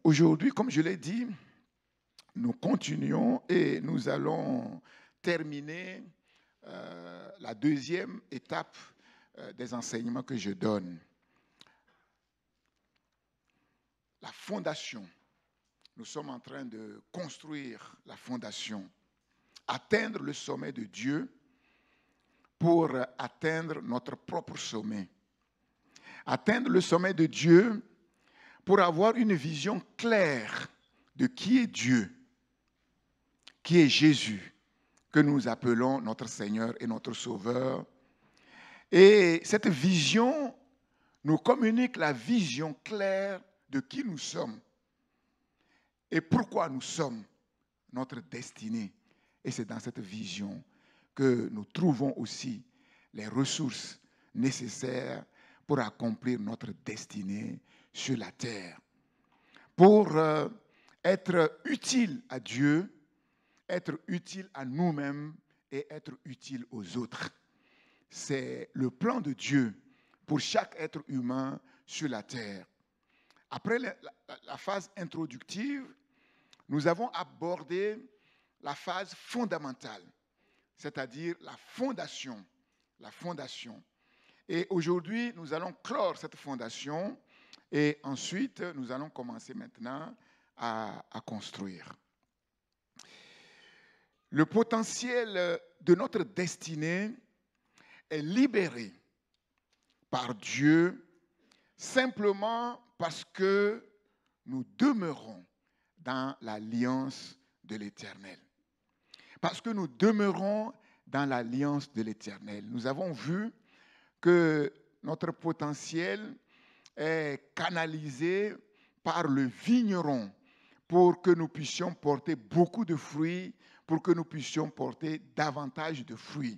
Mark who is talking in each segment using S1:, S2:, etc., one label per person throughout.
S1: Aujourd'hui, comme je l'ai dit, nous continuons et nous allons terminer la deuxième étape des enseignements que je donne. La fondation. Nous sommes en train de construire la fondation, atteindre le sommet de Dieu pour atteindre notre propre sommet. Atteindre le sommet de Dieu pour avoir une vision claire de qui est Dieu, qui est Jésus, que nous appelons notre Seigneur et notre Sauveur. Et cette vision nous communique la vision claire de qui nous sommes et pourquoi nous sommes, notre destinée. Et c'est dans cette vision que nous trouvons aussi les ressources nécessaires pour accomplir notre destinée sur la terre. Pour être utile à Dieu, être utile à nous-mêmes et être utile aux autres. C'est le plan de Dieu pour chaque être humain sur la terre. Après la phase introductive, nous avons abordé la phase fondamentale, c'est-à-dire la fondation. La fondation. Et aujourd'hui, nous allons clore cette fondation et ensuite, nous allons commencer maintenant à construire. Le potentiel de notre destinée est libéré par Dieu simplement parce que nous demeurons dans l'alliance de l'Éternel. Parce que nous demeurons dans l'alliance de l'Éternel. Nous avons vu que notre potentiel est canalisé par le vigneron pour que nous puissions porter beaucoup de fruits, pour que nous puissions porter davantage de fruits.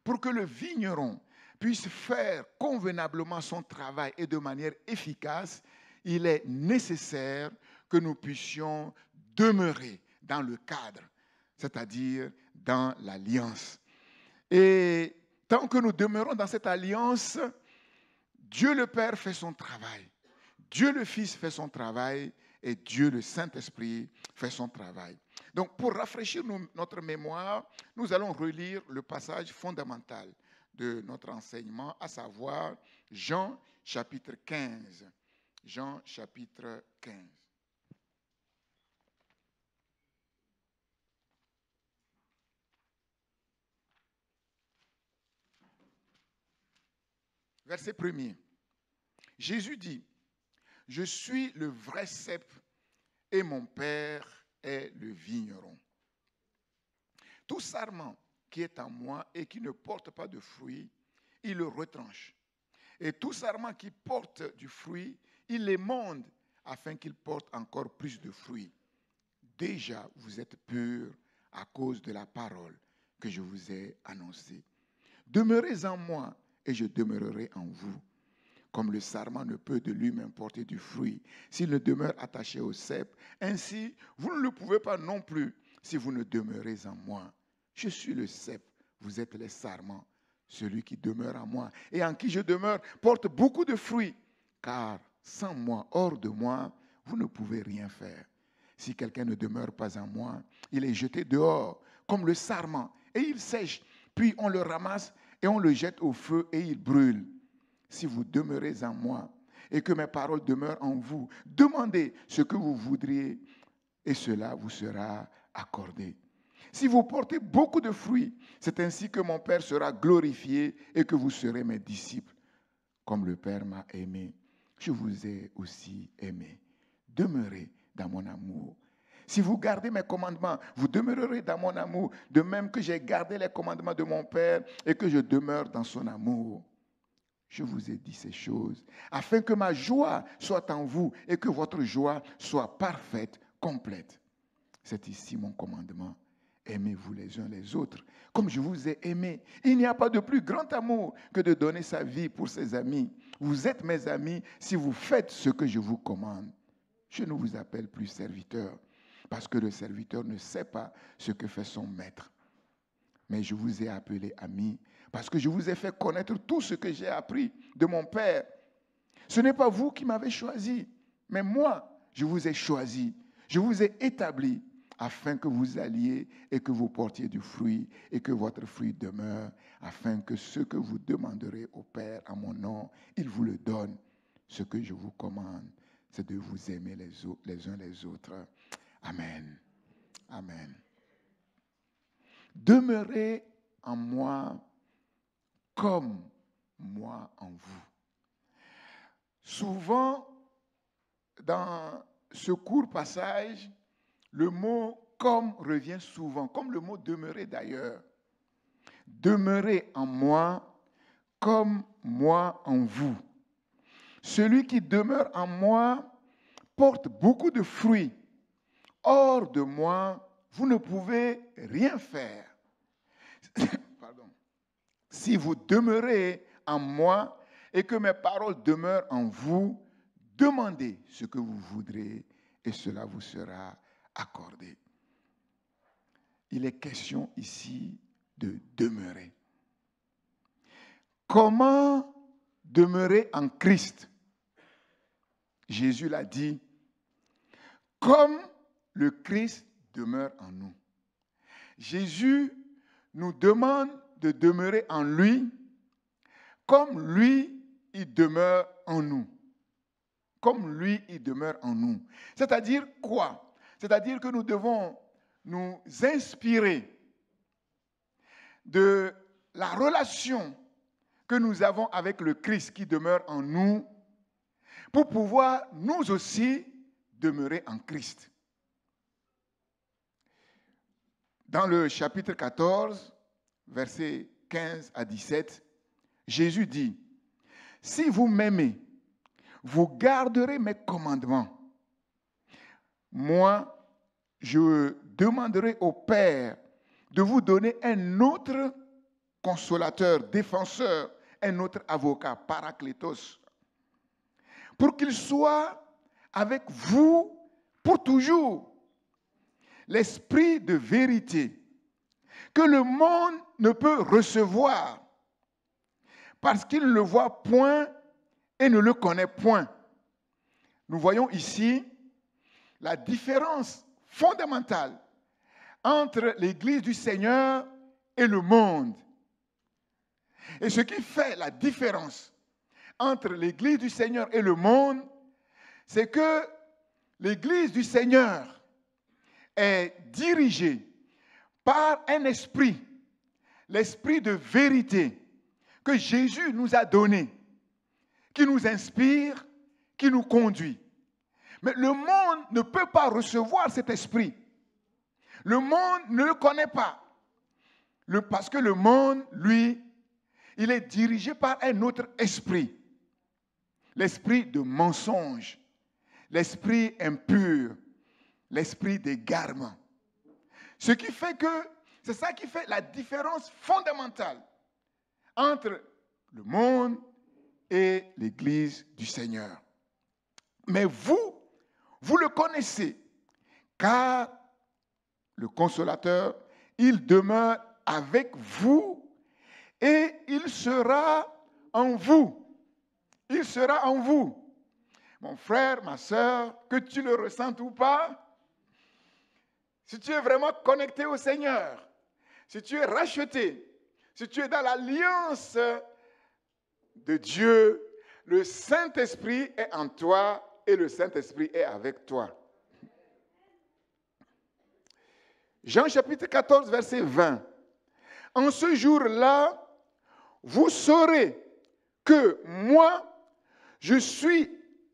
S1: Pour que le vigneron puisse faire convenablement son travail et de manière efficace, il est nécessaire que nous puissions demeurer dans le cadre, c'est-à-dire dans l'alliance. Et tant que nous demeurons dans cette alliance, Dieu le Père fait son travail, Dieu le Fils fait son travail et Dieu le Saint-Esprit fait son travail. Donc pour rafraîchir notre mémoire, nous allons relire le passage fondamental de notre enseignement, à savoir Jean chapitre 15. Jean chapitre 15. Verset 1er. Jésus dit, « Je suis le vrai cep et mon Père est le vigneron. Tout sarment qui est en moi et qui ne porte pas de fruit, il le retranche. Et tout sarment qui porte du fruit, il l'émonde afin qu'il porte encore plus de fruits. Déjà, vous êtes purs à cause de la parole que je vous ai annoncée. Demeurez en moi et je demeurerai en vous. Comme le sarment ne peut de lui-même porter du fruit s'il ne demeure attaché au cep, ainsi vous ne le pouvez pas non plus si vous ne demeurez en moi. Je suis le cep, vous êtes les sarments. Celui qui demeure en moi et en qui je demeure porte beaucoup de fruits, car sans moi, hors de moi, vous ne pouvez rien faire. Si quelqu'un ne demeure pas en moi, il est jeté dehors comme le sarment et il sèche, puis on le ramasse et on le jette au feu et il brûle. Si vous demeurez en moi et que mes paroles demeurent en vous, demandez ce que vous voudriez et cela vous sera accordé. Si vous portez beaucoup de fruits, c'est ainsi que mon Père sera glorifié et que vous serez mes disciples. Comme le Père m'a aimé, je vous ai aussi aimé. Demeurez dans mon amour. Si vous gardez mes commandements, vous demeurerez dans mon amour, de même que j'ai gardé les commandements de mon Père et que je demeure dans son amour. Je vous ai dit ces choses, afin que ma joie soit en vous et que votre joie soit parfaite, complète. C'est ici mon commandement. Aimez-vous les uns les autres, comme je vous ai aimé. Il n'y a pas de plus grand amour que de donner sa vie pour ses amis. Vous êtes mes amis si vous faites ce que je vous commande. Je ne vous appelle plus serviteur, parce que le serviteur ne sait pas ce que fait son maître. Mais je vous ai appelé amis, parce que je vous ai fait connaître tout ce que j'ai appris de mon Père. Ce n'est pas vous qui m'avez choisi, mais moi, je vous ai choisi, je vous ai établi afin que vous alliez et que vous portiez du fruit et que votre fruit demeure, afin que ce que vous demanderez au Père en mon nom, il vous le donne. Ce que je vous commande, c'est de vous aimer les uns les autres. Amen. Amen. Demeurez en moi comme moi en vous. Souvent, dans ce court passage, le mot « comme » revient souvent, comme le mot « demeurer » d'ailleurs. Demeurez en moi comme moi en vous. Celui qui demeure en moi porte beaucoup de fruits. Hors de moi, vous ne pouvez rien faire. Pardon. Si vous demeurez en moi et que mes paroles demeurent en vous, demandez ce que vous voudrez et cela vous sera accordé. Il est question ici de demeurer. Comment demeurer en Christ? Jésus l'a dit, comme le Christ demeure en nous. Jésus nous demande de demeurer en lui, comme lui, il demeure en nous. Comme lui, il demeure en nous. C'est-à-dire quoi? C'est-à-dire que nous devons nous inspirer de la relation que nous avons avec le Christ qui demeure en nous pour pouvoir nous aussi demeurer en Christ. Dans le chapitre 14, versets 15 à 17, Jésus dit, « Si vous m'aimez, vous garderez mes commandements. Moi, je demanderai au Père de vous donner un autre consolateur, défenseur, un autre avocat, Paraclétos, pour qu'il soit avec vous pour toujours. L'esprit de vérité que le monde ne peut recevoir parce qu'il ne le voit point et ne le connaît point. » Nous voyons ici la différence fondamentale entre l'Église du Seigneur et le monde. Et ce qui fait la différence entre l'Église du Seigneur et le monde, c'est que l'Église du Seigneur est dirigée par un esprit, l'esprit de vérité que Jésus nous a donné, qui nous inspire, qui nous conduit. Mais le monde ne peut pas recevoir cet esprit. Le monde ne le connaît pas. Parce que le monde, lui, il est dirigé par un autre esprit. L'esprit de mensonge, l'esprit impur, l'esprit d'égarement. Ce qui fait que, c'est ça qui fait la différence fondamentale entre le monde et l'Église du Seigneur. Mais vous le connaissez, car le Consolateur, il demeure avec vous et il sera en vous. Il sera en vous. Mon frère, ma soeur, que tu le ressentes ou pas, si tu es vraiment connecté au Seigneur, si tu es racheté, si tu es dans l'alliance de Dieu, le Saint-Esprit est en toi et le Saint-Esprit est avec toi. Jean chapitre 14, verset 20. En ce jour-là, vous saurez que moi, je suis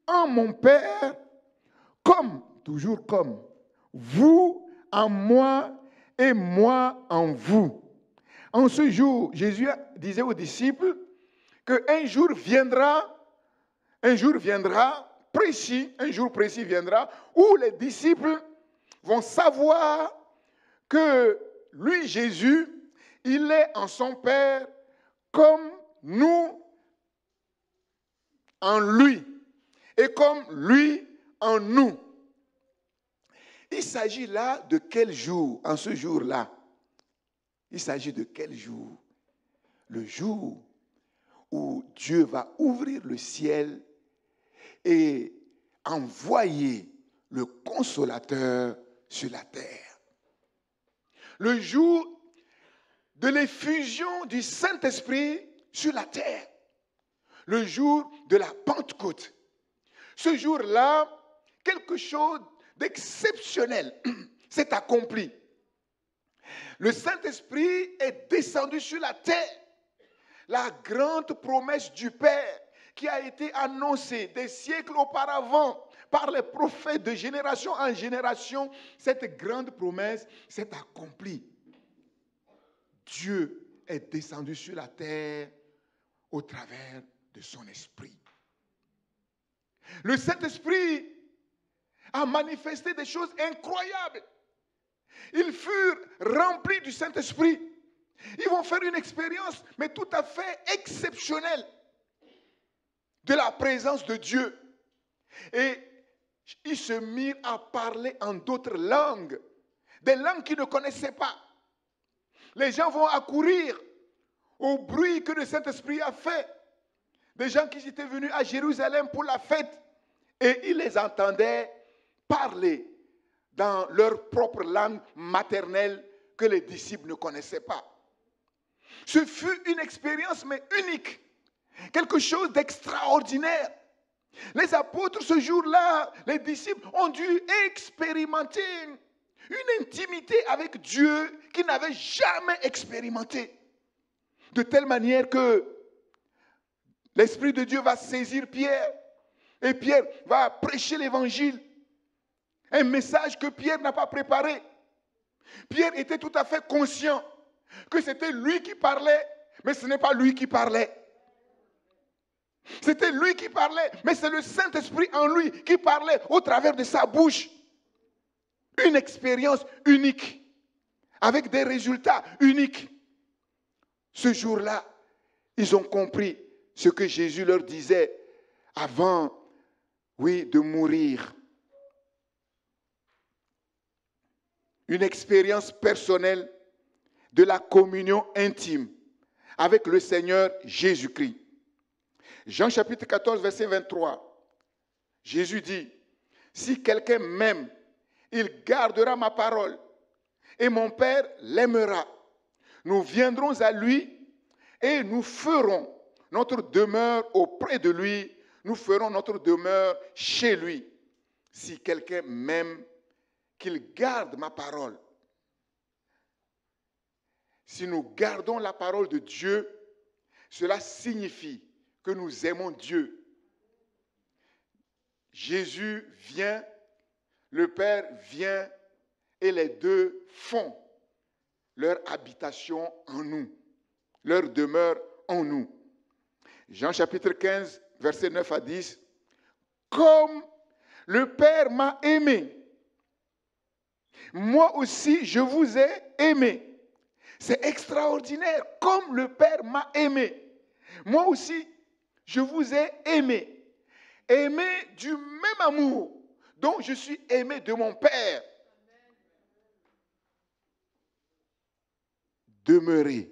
S1: en mon Père, comme, toujours comme, vous en moi et moi en vous. En ce jour, Jésus disait aux disciples qu'un jour viendra, un jour précis viendra, où les disciples vont savoir que lui, Jésus, il est en son Père comme nous en lui et comme lui en nous. Il s'agit là de quel jour, en ce jour-là? Il s'agit de quel jour? Le jour où Dieu va ouvrir le ciel et envoyer le consolateur sur la terre. Le jour de l'effusion du Saint-Esprit sur la terre. Le jour de la Pentecôte. Ce jour-là, quelque chose d'exceptionnel s'est accompli. Le Saint-Esprit est descendu sur la terre. La grande promesse du Père qui a été annoncée des siècles auparavant par les prophètes de génération en génération, cette grande promesse s'est accomplie. Dieu est descendu sur la terre au travers de son esprit. Le Saint-Esprit a manifesté des choses incroyables. Ils furent remplis du Saint-Esprit. Ils vont faire une expérience, mais tout à fait exceptionnelle, de la présence de Dieu. Et ils se mirent à parler en d'autres langues, des langues qu'ils ne connaissaient pas. Les gens vont accourir au bruit que le Saint-Esprit a fait. Des gens qui étaient venus à Jérusalem pour la fête, et ils les entendaient parler dans leur propre langue maternelle que les disciples ne connaissaient pas. Ce fut une expérience, mais unique. Quelque chose d'extraordinaire. Les apôtres, ce jour-là, les disciples ont dû expérimenter une intimité avec Dieu qu'ils n'avaient jamais expérimentée. De telle manière que l'Esprit de Dieu va saisir Pierre. Et Pierre va prêcher l'évangile. Un message que Pierre n'a pas préparé. Pierre était tout à fait conscient que c'était lui qui parlait, mais ce n'est pas lui qui parlait. C'était lui qui parlait, mais c'est le Saint-Esprit en lui qui parlait au travers de sa bouche. Une expérience unique, avec des résultats uniques. Ce jour-là, ils ont compris ce que Jésus leur disait avant, de mourir. Une expérience personnelle de la communion intime avec le Seigneur Jésus-Christ. Jean chapitre 14, verset 23. Jésus dit, « Si quelqu'un m'aime, il gardera ma parole, et mon Père l'aimera. Nous viendrons à lui et nous ferons notre demeure auprès de lui. Nous ferons notre demeure chez lui. Si quelqu'un m'aime, qu'il garde ma parole. » Si nous gardons la parole de Dieu, cela signifie que nous aimons Dieu. Jésus vient, le Père vient, et les deux font leur habitation en nous, leur demeure en nous. Jean chapitre 15, versets 9 à 10. « Comme le Père m'a aimé, moi aussi je vous ai aimé. » C'est extraordinaire. Comme le Père m'a aimé, moi aussi, je vous ai aimé. Aimé du même amour dont je suis aimé de mon Père. Demeurez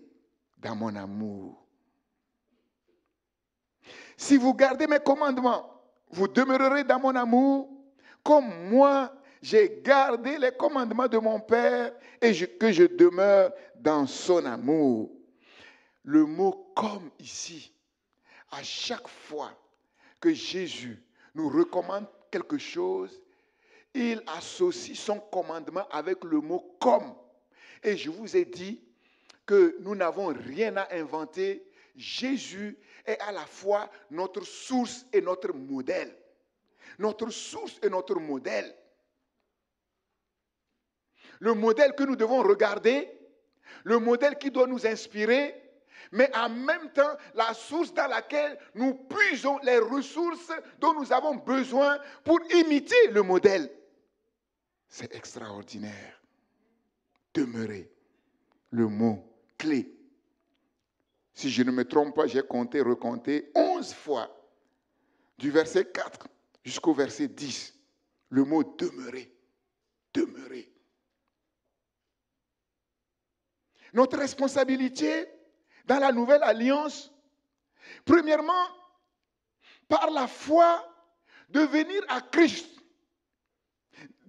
S1: dans mon amour. Si vous gardez mes commandements, vous demeurerez dans mon amour, comme moi, j'ai gardé les commandements de mon Père et que je demeure dans son amour. Le mot « comme » ici, à chaque fois que Jésus nous recommande quelque chose, il associe son commandement avec le mot « comme ». Et je vous ai dit que nous n'avons rien à inventer. Jésus est à la fois notre source et notre modèle. Notre source et notre modèle. Le modèle que nous devons regarder, le modèle qui doit nous inspirer, mais en même temps, la source dans laquelle nous puisons les ressources dont nous avons besoin pour imiter le modèle. C'est extraordinaire. Demeurer, le mot clé. Si je ne me trompe pas, j'ai recompté 11 fois, du verset 4 jusqu'au verset 10, le mot demeurer. Demeurer. Notre responsabilité dans la nouvelle alliance, premièrement, par la foi, de venir à Christ.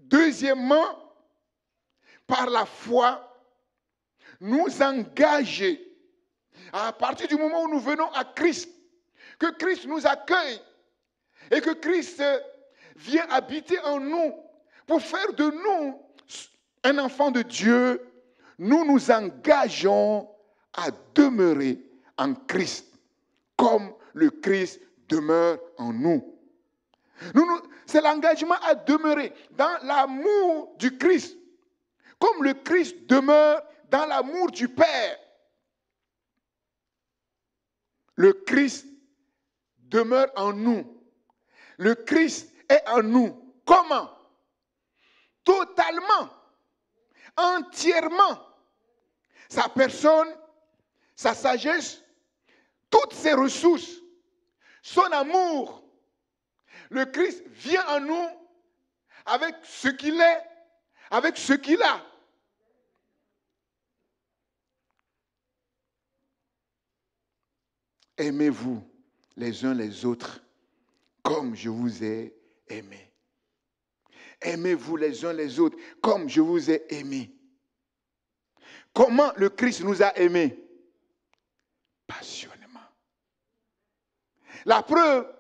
S1: Deuxièmement, par la foi, nous engager à partir du moment où nous venons à Christ, que Christ nous accueille et que Christ vient habiter en nous pour faire de nous un enfant de Dieu, nous nous engageons à demeurer en Christ, comme le Christ demeure en nous. C'est l'engagement à demeurer dans l'amour du Christ, comme le Christ demeure dans l'amour du Père. Le Christ demeure en nous. Le Christ est en nous. Comment? Totalement, entièrement. Sa personne, sa sagesse, toutes ses ressources, son amour. Le Christ vient en nous avec ce qu'il est, avec ce qu'il a. Aimez-vous les uns les autres comme je vous ai aimé. Aimez-vous les uns les autres comme je vous ai aimé. Comment le Christ nous a aimés? Passionnément. La preuve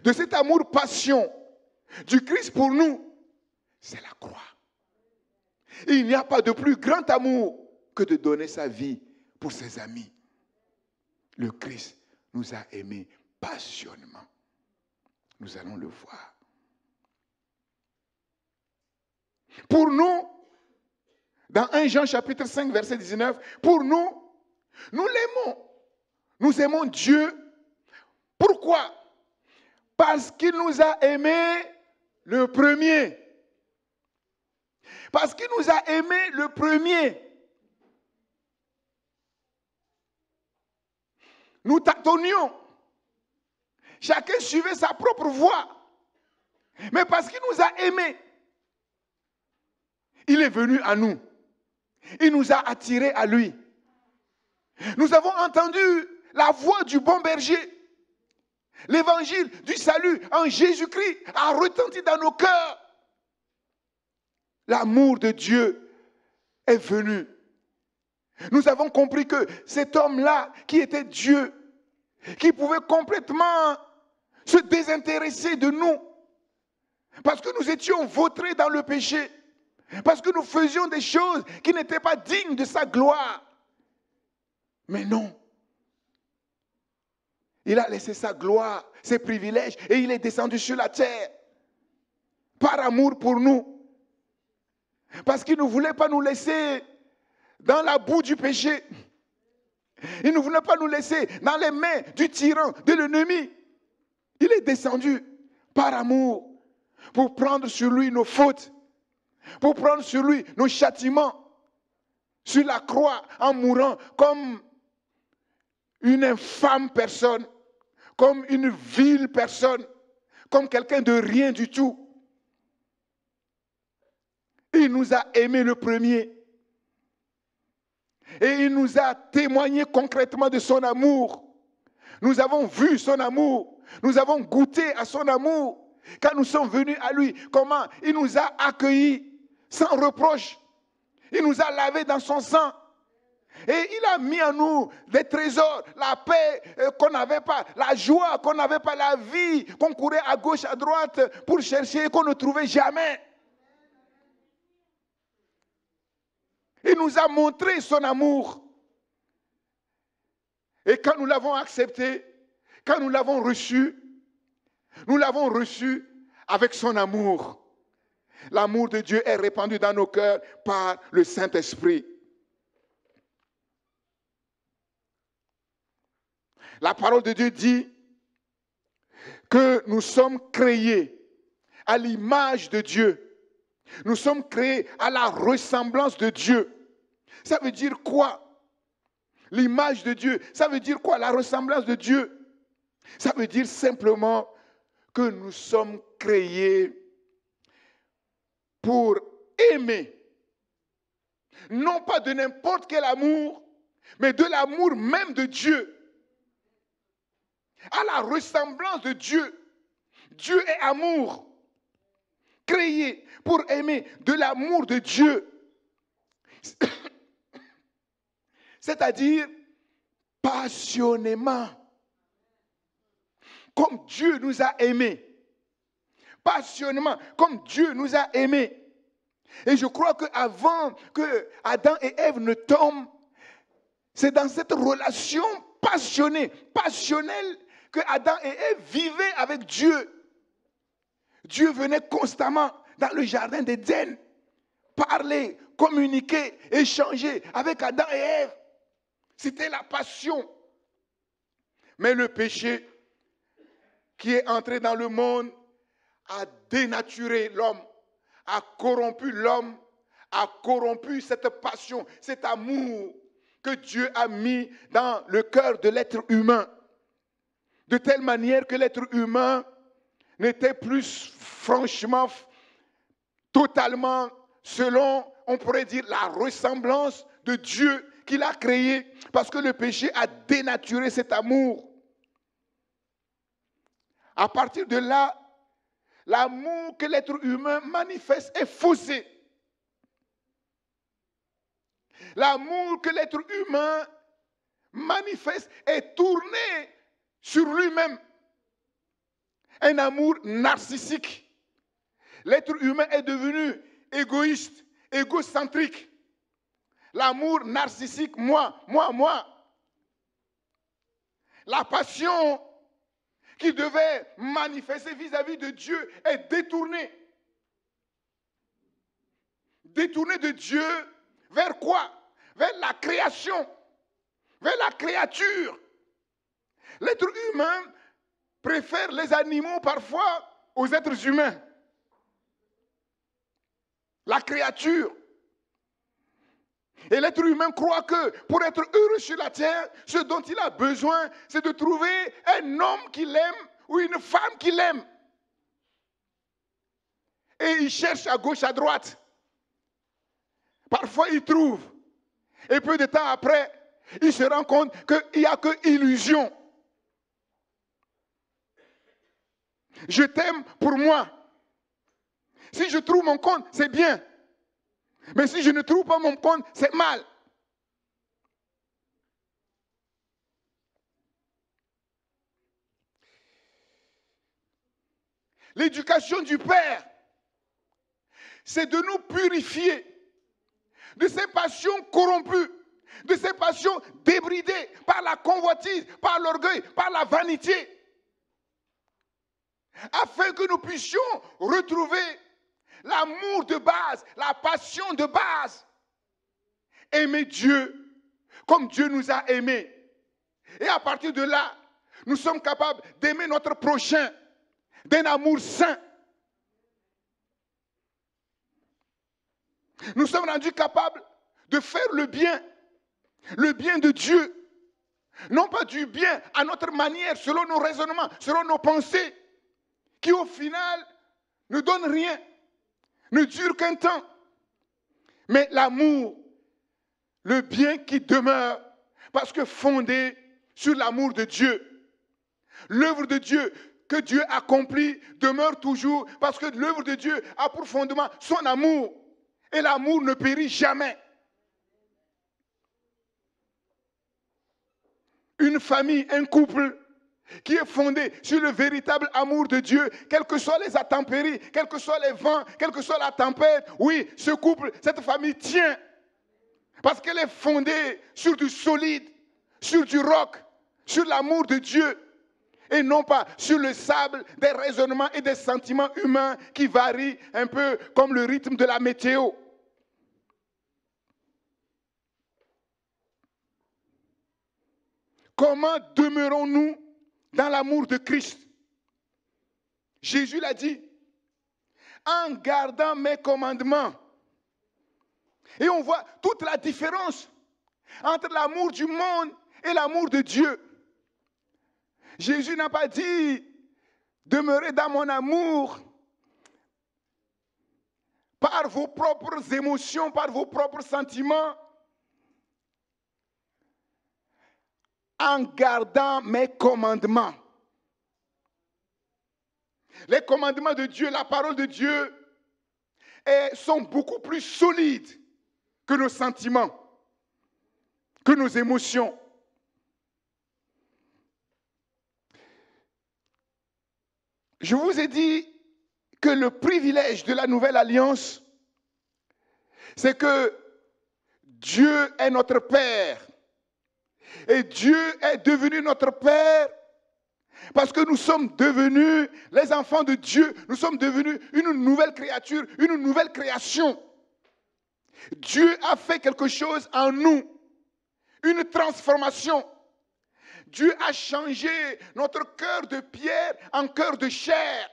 S1: de cet amour passion du Christ pour nous, c'est la croix. Il n'y a pas de plus grand amour que de donner sa vie pour ses amis. Le Christ nous a aimés passionnément. Nous allons le voir. Pour nous, dans 1 Jean chapitre 5, verset 19, pour nous, nous l'aimons. Nous aimons Dieu. Pourquoi? Parce qu'il nous a aimés le premier. Parce qu'il nous a aimés le premier. Nous tâtonnions. Chacun suivait sa propre voie. Mais parce qu'il nous a aimés, il est venu à nous. Il nous a attirés à lui. Nous avons entendu la voix du bon berger. L'évangile du salut en Jésus-Christ a retenti dans nos cœurs. L'amour de Dieu est venu. Nous avons compris que cet homme-là, qui était Dieu, qui pouvait complètement se désintéresser de nous, parce que nous étions vautrés dans le péché, parce que nous faisions des choses qui n'étaient pas dignes de sa gloire. Mais non. Il a laissé sa gloire, ses privilèges, et il est descendu sur la terre, par amour pour nous. Parce qu'il ne voulait pas nous laisser dans la boue du péché. Il ne voulait pas nous laisser dans les mains du tyran, de l'ennemi. Il est descendu par amour pour prendre sur lui nos fautes, pour prendre sur lui nos châtiments, sur la croix en mourant comme une infâme personne, comme une vile personne, comme quelqu'un de rien du tout. Il nous a aimés le premier. Et il nous a témoigné concrètement de son amour. Nous avons vu son amour. Nous avons goûté à son amour. Quand nous sommes venus à lui, comment il nous a accueillis sans reproche. Il nous a lavés dans son sang. Et il a mis en nous des trésors, la paix qu'on n'avait pas, la joie qu'on n'avait pas, la vie qu'on courait à gauche, à droite pour chercher et qu'on ne trouvait jamais. Il nous a montré son amour. Et quand nous l'avons accepté, quand nous l'avons reçu avec son amour. L'amour de Dieu est répandu dans nos cœurs par le Saint-Esprit. La parole de Dieu dit que nous sommes créés à l'image de Dieu. Nous sommes créés à la ressemblance de Dieu. Ça veut dire quoi? L'image de Dieu. Ça veut dire quoi? La ressemblance de Dieu. Ça veut dire simplement que nous sommes créés pour aimer. Non pas de n'importe quel amour, mais de l'amour même de Dieu. À la ressemblance de Dieu. Dieu est amour. créés pour aimer de l'amour de Dieu. C'est-à-dire passionnément. Comme Dieu nous a aimés. Passionnément, comme Dieu nous a aimés. Et je crois qu'avant que Adam et Ève ne tombent, c'est dans cette relation passionnée, passionnelle, que Adam et Ève vivaient avec Dieu. Dieu venait constamment dans le jardin d'Éden, parler, communiquer, échanger avec Adam et Ève. C'était la passion. Mais le péché qui est entré dans le monde a dénaturé l'homme, a corrompu l'homme, a corrompu cette passion, cet amour que Dieu a mis dans le cœur de l'être humain. De telle manière que l'être humain n'était plus franchement, totalement, selon, on pourrait dire, la ressemblance de Dieu qu'il a créé, parce que le péché a dénaturé cet amour. À partir de là, l'amour que l'être humain manifeste est faussé. L'amour que l'être humain manifeste est tourné sur lui-même. Un amour narcissique. L'être humain est devenu égoïste, égocentrique. L'amour narcissique, moi. La passion qui devait manifester vis-à-vis de Dieu est détournée. Détournée de Dieu vers quoi? Vers la création, vers la créature. L'être humain préfère les animaux parfois aux êtres humains. La créature. Et l'être humain croit que pour être heureux sur la terre, ce dont il a besoin, c'est de trouver un homme qu'il aime ou une femme qu'il aime. Et il cherche à gauche, à droite. Parfois, il trouve. Et peu de temps après, il se rend compte qu'il n'y a que illusion. Je t'aime pour moi. Si je trouve mon compte, c'est bien. Mais si je ne trouve pas mon compte, c'est mal. L'éducation du Père, c'est de nous purifier de ces passions corrompues, de ces passions débridées par la convoitise, par l'orgueil, par la vanité, afin que nous puissions retrouver l'amour de base, la passion de base. Aimer Dieu comme Dieu nous a aimés. Et à partir de là, nous sommes capables d'aimer notre prochain d'un amour saint. Nous sommes rendus capables de faire le bien de Dieu. Non pas du bien à notre manière, selon nos raisonnements, selon nos pensées, qui au final ne donnent rien, ne durent qu'un temps. Mais l'amour, le bien qui demeure, parce que fondé sur l'amour de Dieu. L'œuvre de Dieu que Dieu accomplit demeure toujours, parce que l'œuvre de Dieu a pour fondement son amour. Et l'amour ne périt jamais. Une famille, un couple qui est fondé sur le véritable amour de Dieu, quelles que soient les intempéries, quels que soient les vents, quelle que soit la tempête, oui, ce couple, cette famille tient. Parce qu'elle est fondée sur du solide, sur du roc, sur l'amour de Dieu. Et non pas sur le sable des raisonnements et des sentiments humains qui varient un peu comme le rythme de la météo. Comment demeurons-nous dans l'amour de Christ? Jésus l'a dit, en gardant mes commandements. Et on voit toute la différence entre l'amour du monde et l'amour de Dieu. Jésus n'a pas dit, demeurez dans mon amour par vos propres émotions, par vos propres sentiments, en gardant mes commandements. Les commandements de Dieu, la parole de Dieu, sont beaucoup plus solides que nos sentiments, que nos émotions. Je vous ai dit que le privilège de la nouvelle alliance, c'est que Dieu est notre Père. Et Dieu est devenu notre Père parce que nous sommes devenus les enfants de Dieu. Nous sommes devenus une nouvelle créature, une nouvelle création. Dieu a fait quelque chose en nous, une transformation. Dieu a changé notre cœur de pierre en cœur de chair.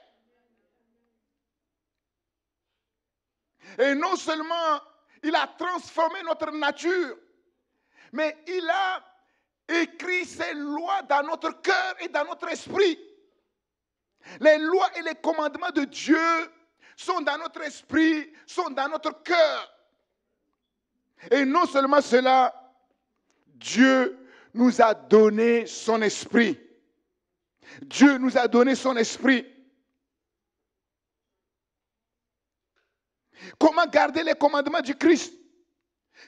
S1: Et non seulement il a transformé notre nature, mais il a écrit ses lois dans notre cœur et dans notre esprit. Les lois et les commandements de Dieu sont dans notre esprit, sont dans notre cœur. Et non seulement cela, Dieu nous a donné son esprit. Dieu nous a donné son esprit. Comment garder les commandements du Christ?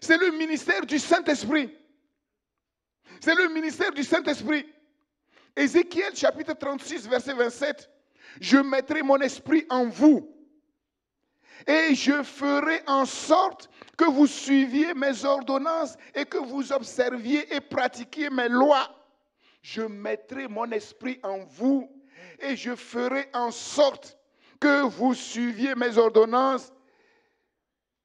S1: C'est le ministère du Saint-Esprit. C'est le ministère du Saint-Esprit. Ézéchiel chapitre 36, verset 27. Je mettrai mon esprit en vous et je ferai en sorte que vous suiviez mes ordonnances et que vous observiez et pratiquiez mes lois. Je mettrai mon esprit en vous et je ferai en sorte que vous suiviez mes ordonnances,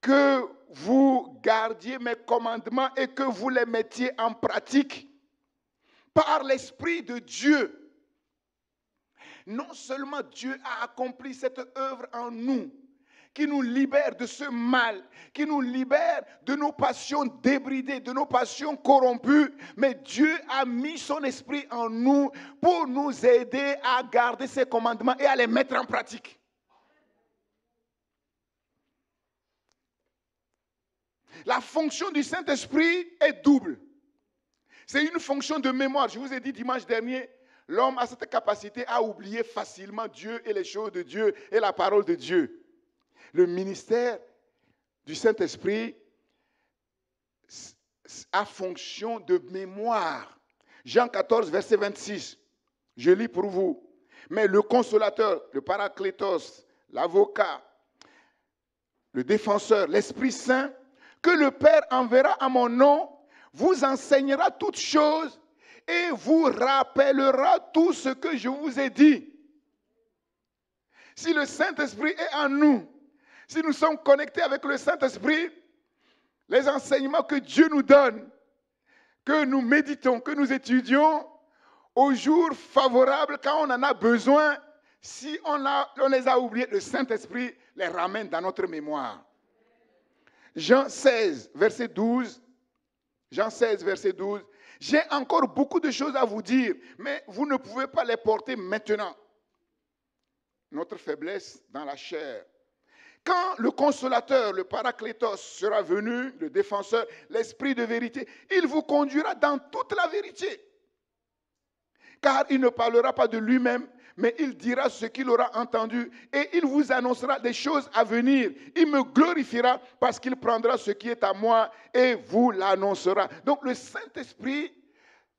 S1: que vous gardiez mes commandements et que vous les mettiez en pratique. Par l'Esprit de Dieu, non seulement Dieu a accompli cette œuvre en nous, qui nous libère de ce mal, qui nous libère de nos passions débridées, de nos passions corrompues, mais Dieu a mis son esprit en nous pour nous aider à garder ses commandements et à les mettre en pratique. La fonction du Saint-Esprit est double. C'est une fonction de mémoire. Je vous ai dit dimanche dernier, l'homme a cette capacité à oublier facilement Dieu et les choses de Dieu et la parole de Dieu. Le ministère du Saint-Esprit a fonction de mémoire. Jean 14, verset 26. Je lis pour vous. Mais le consolateur, le paraclétos, l'avocat, le défenseur, l'Esprit Saint, que le Père enverra à mon nom, vous enseignera toutes choses et vous rappellera tout ce que je vous ai dit. Si le Saint-Esprit est en nous, si nous sommes connectés avec le Saint-Esprit, les enseignements que Dieu nous donne, que nous méditons, que nous étudions, au jour favorable, quand on en a besoin, si on les a oubliés, le Saint-Esprit les ramène dans notre mémoire. Jean 16, verset 12. Jean 16, verset 12. J'ai encore beaucoup de choses à vous dire, mais vous ne pouvez pas les porter maintenant. Notre faiblesse dans la chair. Quand le consolateur, le paraclétos sera venu, le défenseur, l'esprit de vérité, il vous conduira dans toute la vérité. Car il ne parlera pas de lui-même, mais il dira ce qu'il aura entendu et il vous annoncera des choses à venir. Il me glorifiera parce qu'il prendra ce qui est à moi et vous l'annoncera. Donc le Saint-Esprit,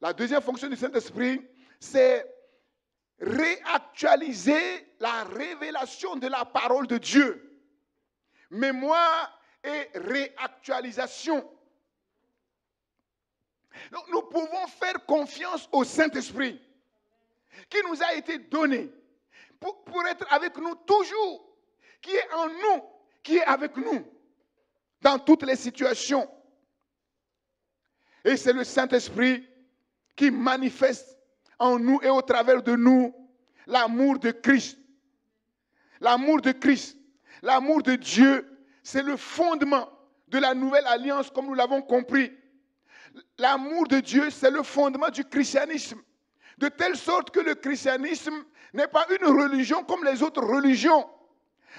S1: la deuxième fonction du Saint-Esprit, c'est réactualiser la révélation de la parole de Dieu. Mémoire et réactualisation. Donc, nous pouvons faire confiance au Saint-Esprit qui nous a été donné pour être avec nous toujours, qui est en nous, qui est avec nous dans toutes les situations. Et c'est le Saint-Esprit qui manifeste en nous et au travers de nous l'amour de Christ. L'amour de Christ. L'amour de Dieu, c'est le fondement de la nouvelle alliance comme nous l'avons compris. L'amour de Dieu, c'est le fondement du christianisme. De telle sorte que le christianisme n'est pas une religion comme les autres religions.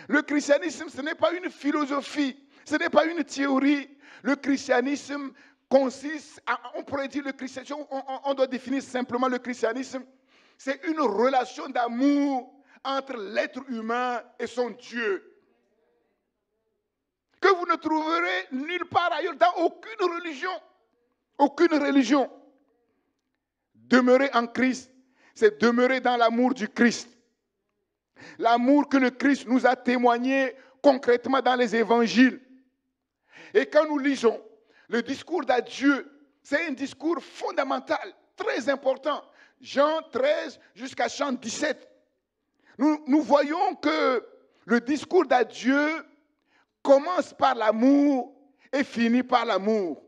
S1: Le christianisme, ce n'est pas une philosophie, ce n'est pas une théorie. Le christianisme consiste, on pourrait dire le christianisme, on doit définir simplement le christianisme, c'est une relation d'amour entre l'être humain et son Dieu. que vous ne trouverez nulle part ailleurs, dans aucune religion. Aucune religion. Demeurer en Christ, c'est demeurer dans l'amour du Christ. L'amour que le Christ nous a témoigné concrètement dans les évangiles. Et quand nous lisons le discours d'adieu, c'est un discours fondamental, très important. Jean 13 jusqu'à Jean 17. Nous voyons que le discours d'adieu commence par l'amour et finit par l'amour.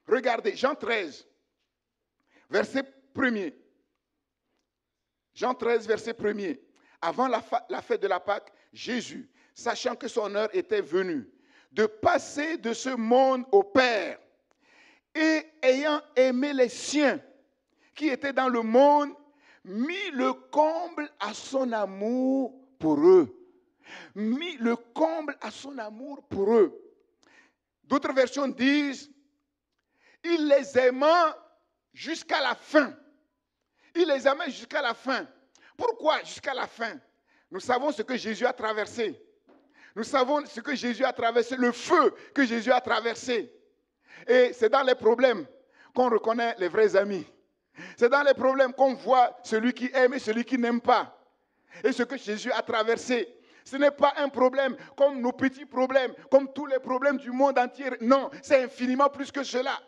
S1: Regardez, Jean 13, verset 1er. Jean 13, verset 1er. Avant la fête de la Pâque, Jésus, sachant que son heure était venue, de passer de ce monde au Père, et ayant aimé les siens qui étaient dans le monde, mit le comble à son amour pour eux. Mis le comble à son amour pour eux. D'autres versions disent, il les aima jusqu'à la fin. Il les aimait jusqu'à la fin. Pourquoi jusqu'à la fin? Nous savons ce que Jésus a traversé. Nous savons ce que Jésus a traversé, le feu que Jésus a traversé. Et c'est dans les problèmes qu'on reconnaît les vrais amis. C'est dans les problèmes qu'on voit celui qui aime et celui qui n'aime pas. Et ce que Jésus a traversé, ce n'est pas un problème comme nos petits problèmes, comme tous les problèmes du monde entier. Non, c'est infiniment plus que cela.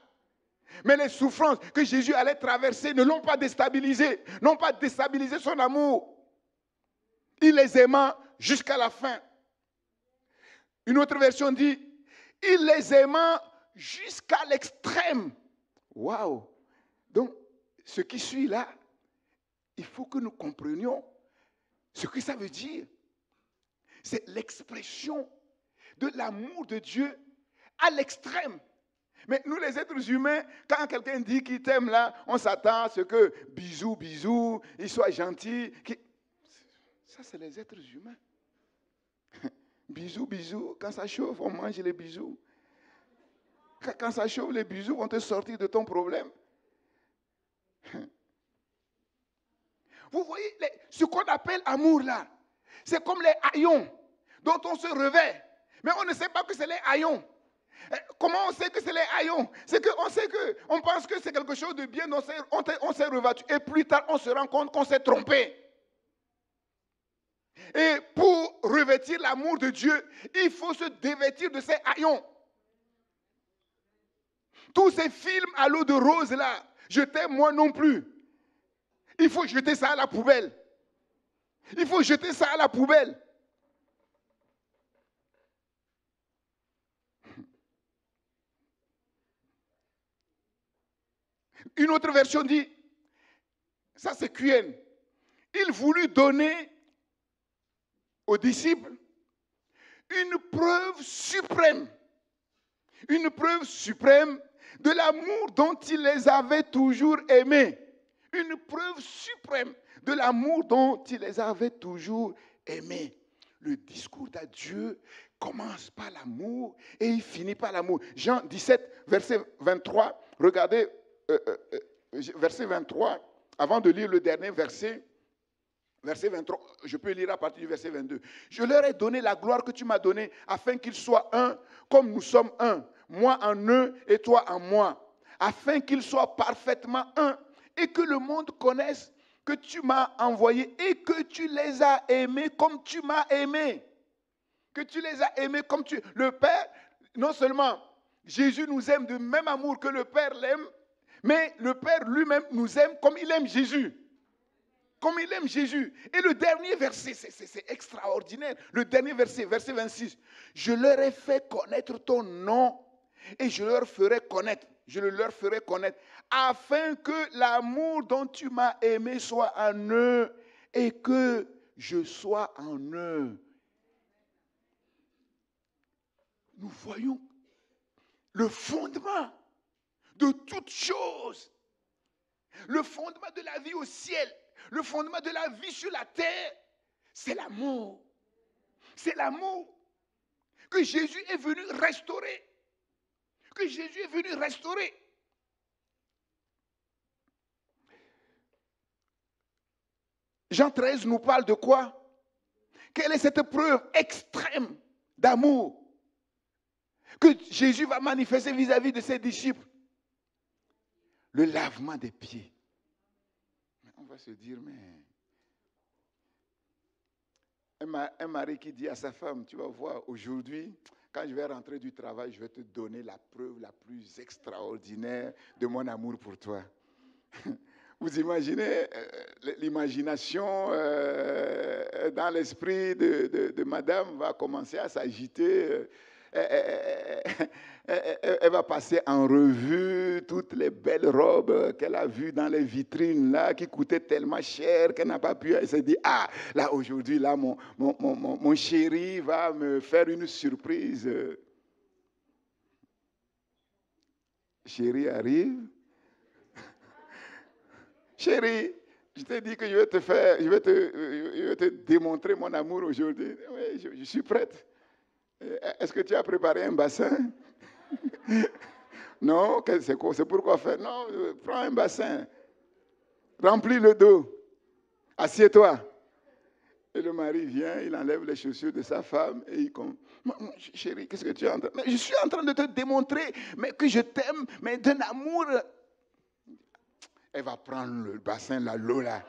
S1: Mais les souffrances que Jésus allait traverser ne l'ont pas déstabilisé, n'ont pas déstabilisé son amour. Il les aima jusqu'à la fin. Une autre version dit, il les aima jusqu'à l'extrême. Waouh! Donc, ce qui suit là, il faut que nous comprenions ce que ça veut dire. C'est l'expression de l'amour de Dieu à l'extrême. Mais nous, les êtres humains, quand quelqu'un dit qu'il t'aime là, on s'attend à ce que bisous, bisous, il soit gentil. Ça, c'est les êtres humains. Bisous, bisous. Quand ça chauffe, on mange les bisous. Quand ça chauffe, les bisous vont te sortir de ton problème. Vous voyez, ce qu'on appelle amour là, c'est comme les haillons dont on se revêt. Mais on ne sait pas que c'est les haillons. Comment on sait que c'est les haillons? C'est qu'on sait on pense que c'est quelque chose de bien, on s'est rebattu. Et plus tard, on se rend compte qu'on s'est trompé. Et pour revêtir l'amour de Dieu, il faut se dévêtir de ces haillons. Tous ces films à l'eau de rose là, je t'aime moi non plus. Il faut jeter ça à la poubelle. Il faut jeter ça à la poubelle. Une autre version dit, ça c'est QN, il voulut donner aux disciples une preuve suprême de l'amour dont il les avait toujours aimés. Une preuve suprême de l'amour dont il les avait toujours aimés. Le discours d'adieu commence par l'amour et il finit par l'amour. Jean 17, verset 23, regardez, verset 23, avant de lire le dernier verset, verset 23, je peux lire à partir du verset 22. Je leur ai donné la gloire que tu m'as donnée, afin qu'ils soient un, comme nous sommes un, moi en eux et toi en moi, afin qu'ils soient parfaitement un, et que le monde connaisse que tu m'as envoyé et que tu les as aimés comme tu m'as aimé. Que tu les as aimés comme tu... Le Père, non seulement Jésus nous aime de même amour que le Père l'aime, mais le Père lui-même nous aime comme il aime Jésus. Comme il aime Jésus. Et le dernier verset, c'est extraordinaire. Le dernier verset, verset 26. Je leur ai fait connaître ton nom et je le leur ferai connaître, afin que l'amour dont tu m'as aimé soit en eux et que je sois en eux. Nous voyons le fondement de toute chose, le fondement de la vie au ciel, le fondement de la vie sur la terre, c'est l'amour. C'est l'amour que Jésus est venu restaurer. Que Jésus est venu restaurer. Jean 13 nous parle de quoi? Quelle est cette preuve extrême d'amour? que Jésus va manifester vis-à-vis de ses disciples? Le lavement des pieds. On va se dire, mais un mari qui dit à sa femme, tu vas voir, aujourd'hui, quand je vais rentrer du travail, je vais te donner la preuve la plus extraordinaire de mon amour pour toi. Vous imaginez l'imagination dans l'esprit de madame va commencer à s'agiter. Elle va passer en revue toutes les belles robes qu'elle a vues dans les vitrines là, qui coûtaient tellement cher qu'elle n'a pas pu. Elle s'est dit, ah, là aujourd'hui, là, mon chéri va me faire une surprise. Chéri arrive. Chérie, je t'ai dit que je vais te démontrer mon amour aujourd'hui. Oui, je suis prête. Est-ce que tu as préparé un bassin? Non, c'est pourquoi faire? Non, prends un bassin. Remplis le dos. Assieds-toi. Et le mari vient, il enlève les chaussures de sa femme et il dit, chérie, qu'est-ce que tu es en train de... Mais je suis en train de te démontrer que je t'aime, mais d'un amour... Elle va prendre le bassin, l'eau là.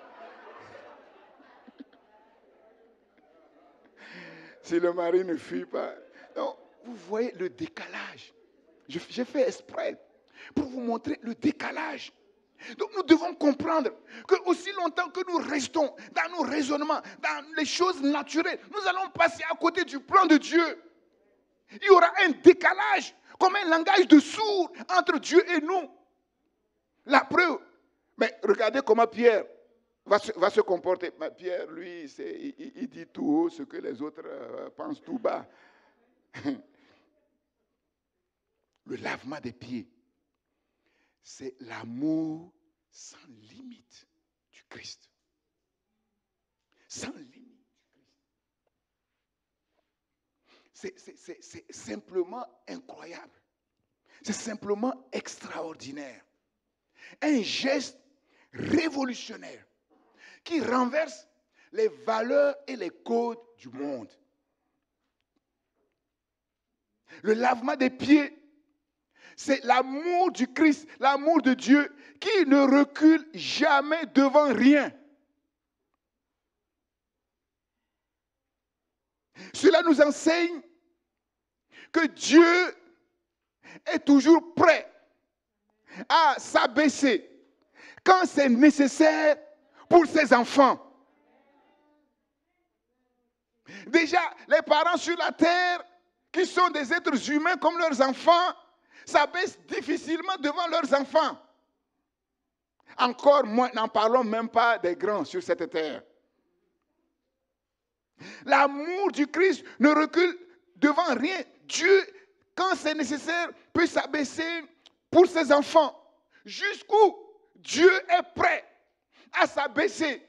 S1: Si le mari ne fuit pas. Donc, vous voyez le décalage. J'ai fait exprès pour vous montrer le décalage. Donc nous devons comprendre que aussi longtemps que nous restons dans nos raisonnements, dans les choses naturelles, nous allons passer à côté du plan de Dieu. Il y aura un décalage, comme un langage de sourd entre Dieu et nous. La preuve. Mais regardez comment Pierre va se comporter. Mais Pierre, lui, il dit tout haut ce que les autres pensent tout bas. Le lavement des pieds, c'est l'amour sans limite du Christ. Sans limite du Christ. C'est simplement incroyable. C'est simplement extraordinaire. Un geste révolutionnaire qui renverse les valeurs et les codes du monde. Le lavement des pieds, c'est l'amour du Christ, l'amour de Dieu qui ne recule jamais devant rien. Cela nous enseigne que Dieu est toujours prêt à s'abaisser quand c'est nécessaire pour ses enfants. Déjà, les parents sur la terre, qui sont des êtres humains comme leurs enfants, s'abaissent difficilement devant leurs enfants. Encore moins, n'en parlons même pas des grands sur cette terre. L'amour du Christ ne recule devant rien. Dieu, quand c'est nécessaire, peut s'abaisser pour ses enfants. Jusqu'où Dieu est prêt à s'abaisser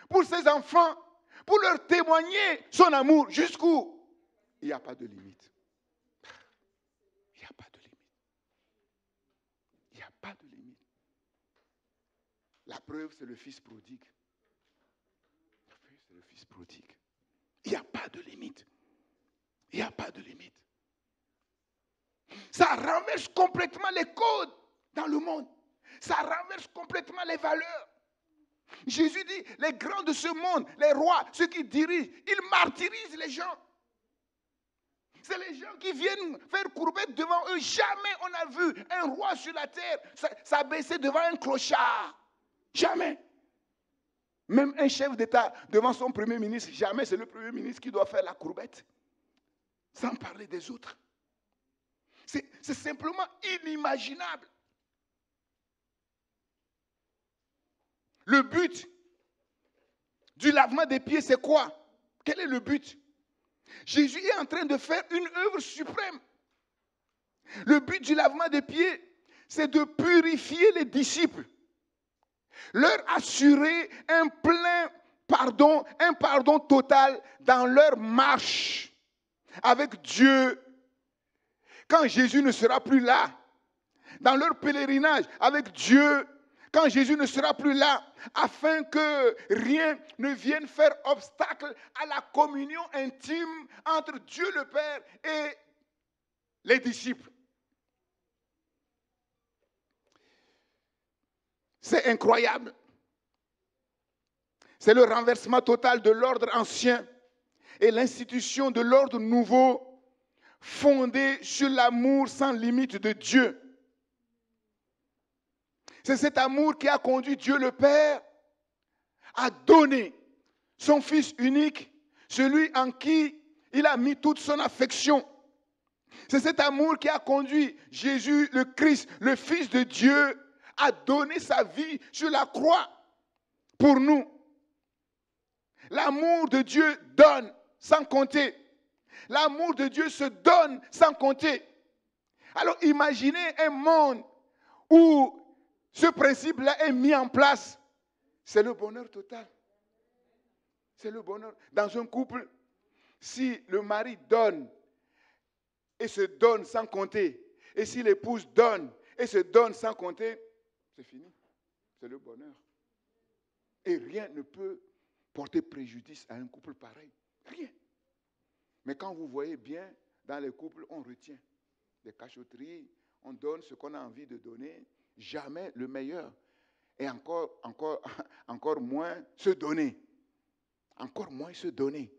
S1: pour ses enfants, pour leur témoigner son amour. Jusqu'où? Il n'y a pas de limite. Il n'y a pas de limite. Il n'y a pas de limite. La preuve, c'est le fils prodigue. La preuve, c'est le fils prodigue. Il n'y a pas de limite. Il n'y a pas de limite. Ça renverse complètement les codes dans le monde. Ça renverse complètement les valeurs. Jésus dit, les grands de ce monde, les rois, ceux qui dirigent, ils martyrisent les gens. C'est les gens qui viennent faire courbette devant eux. Jamais on a vu un roi sur la terre s'abaisser devant un clochard. Jamais. Même un chef d'État devant son premier ministre, jamais c'est le premier ministre qui doit faire la courbette. Sans parler des autres. C'est simplement inimaginable. Le but du lavement des pieds, c'est quoi? Quel est le but? Jésus est en train de faire une œuvre suprême. Le but du lavement des pieds, c'est de purifier les disciples, leur assurer un plein pardon, un pardon total dans leur marche avec Dieu. Quand Jésus ne sera plus là, dans leur pèlerinage avec Dieu, quand Jésus ne sera plus là, afin que rien ne vienne faire obstacle à la communion intime entre Dieu le Père et les disciples. C'est incroyable. C'est le renversement total de l'ordre ancien et l'institution de l'ordre nouveau fondé sur l'amour sans limite de Dieu. C'est cet amour qui a conduit Dieu le Père à donner son Fils unique, celui en qui il a mis toute son affection. C'est cet amour qui a conduit Jésus, le Christ, le Fils de Dieu, à donner sa vie sur la croix pour nous. L'amour de Dieu donne sans compter. L'amour de Dieu se donne sans compter. Alors imaginez un monde où ce principe-là est mis en place. C'est le bonheur total. C'est le bonheur. Dans un couple, si le mari donne et se donne sans compter, et si l'épouse donne et se donne sans compter, c'est fini. C'est le bonheur. Et rien ne peut porter préjudice à un couple pareil. Rien. Mais quand vous voyez bien, dans les couples, on retient des cachotteries, on donne ce qu'on a envie de donner, jamais le meilleur. Et encore moins se donner. Encore moins se donner.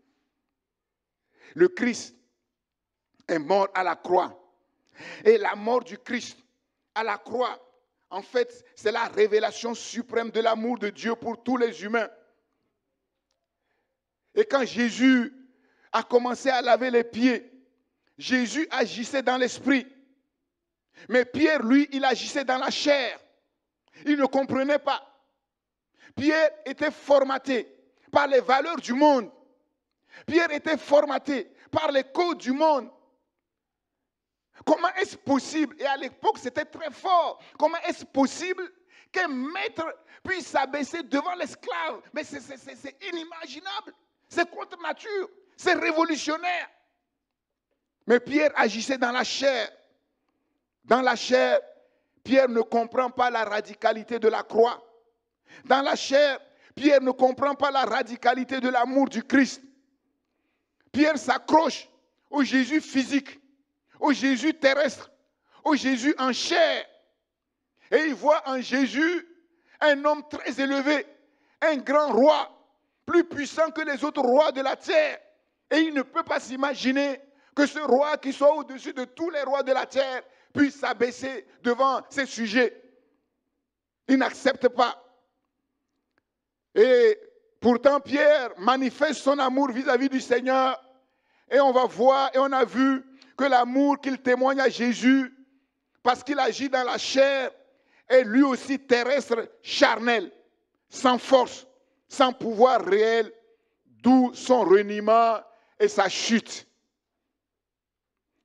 S1: Le Christ est mort à la croix. Et la mort du Christ à la croix, en fait, c'est la révélation suprême de l'amour de Dieu pour tous les humains. Et quand Jésus a commencé à laver les pieds, Jésus agissait dans l'esprit. Mais Pierre, lui, il agissait dans la chair. Il ne comprenait pas. Pierre était formaté par les valeurs du monde. Pierre était formaté par les codes du monde. Comment est-ce possible, et à l'époque c'était très fort, comment est-ce possible qu'un maître puisse s'abaisser devant l'esclave? Mais c'est inimaginable, c'est contre nature, c'est révolutionnaire. Mais Pierre agissait dans la chair. Dans la chair, Pierre ne comprend pas la radicalité de la croix. Dans la chair, Pierre ne comprend pas la radicalité de l'amour du Christ. Pierre s'accroche au Jésus physique, au Jésus terrestre, au Jésus en chair. Et il voit en Jésus un homme très élevé, un grand roi, plus puissant que les autres rois de la terre. Et il ne peut pas s'imaginer que ce roi qui soit au-dessus de tous les rois de la terre puisse s'abaisser devant ces sujets. Il n'accepte pas. Et pourtant, Pierre manifeste son amour vis-à-vis du Seigneur. Et on va voir, et on a vu que l'amour qu'il témoigne à Jésus, parce qu'il agit dans la chair, est lui aussi terrestre, charnel, sans force, sans pouvoir réel, d'où son reniement et sa chute.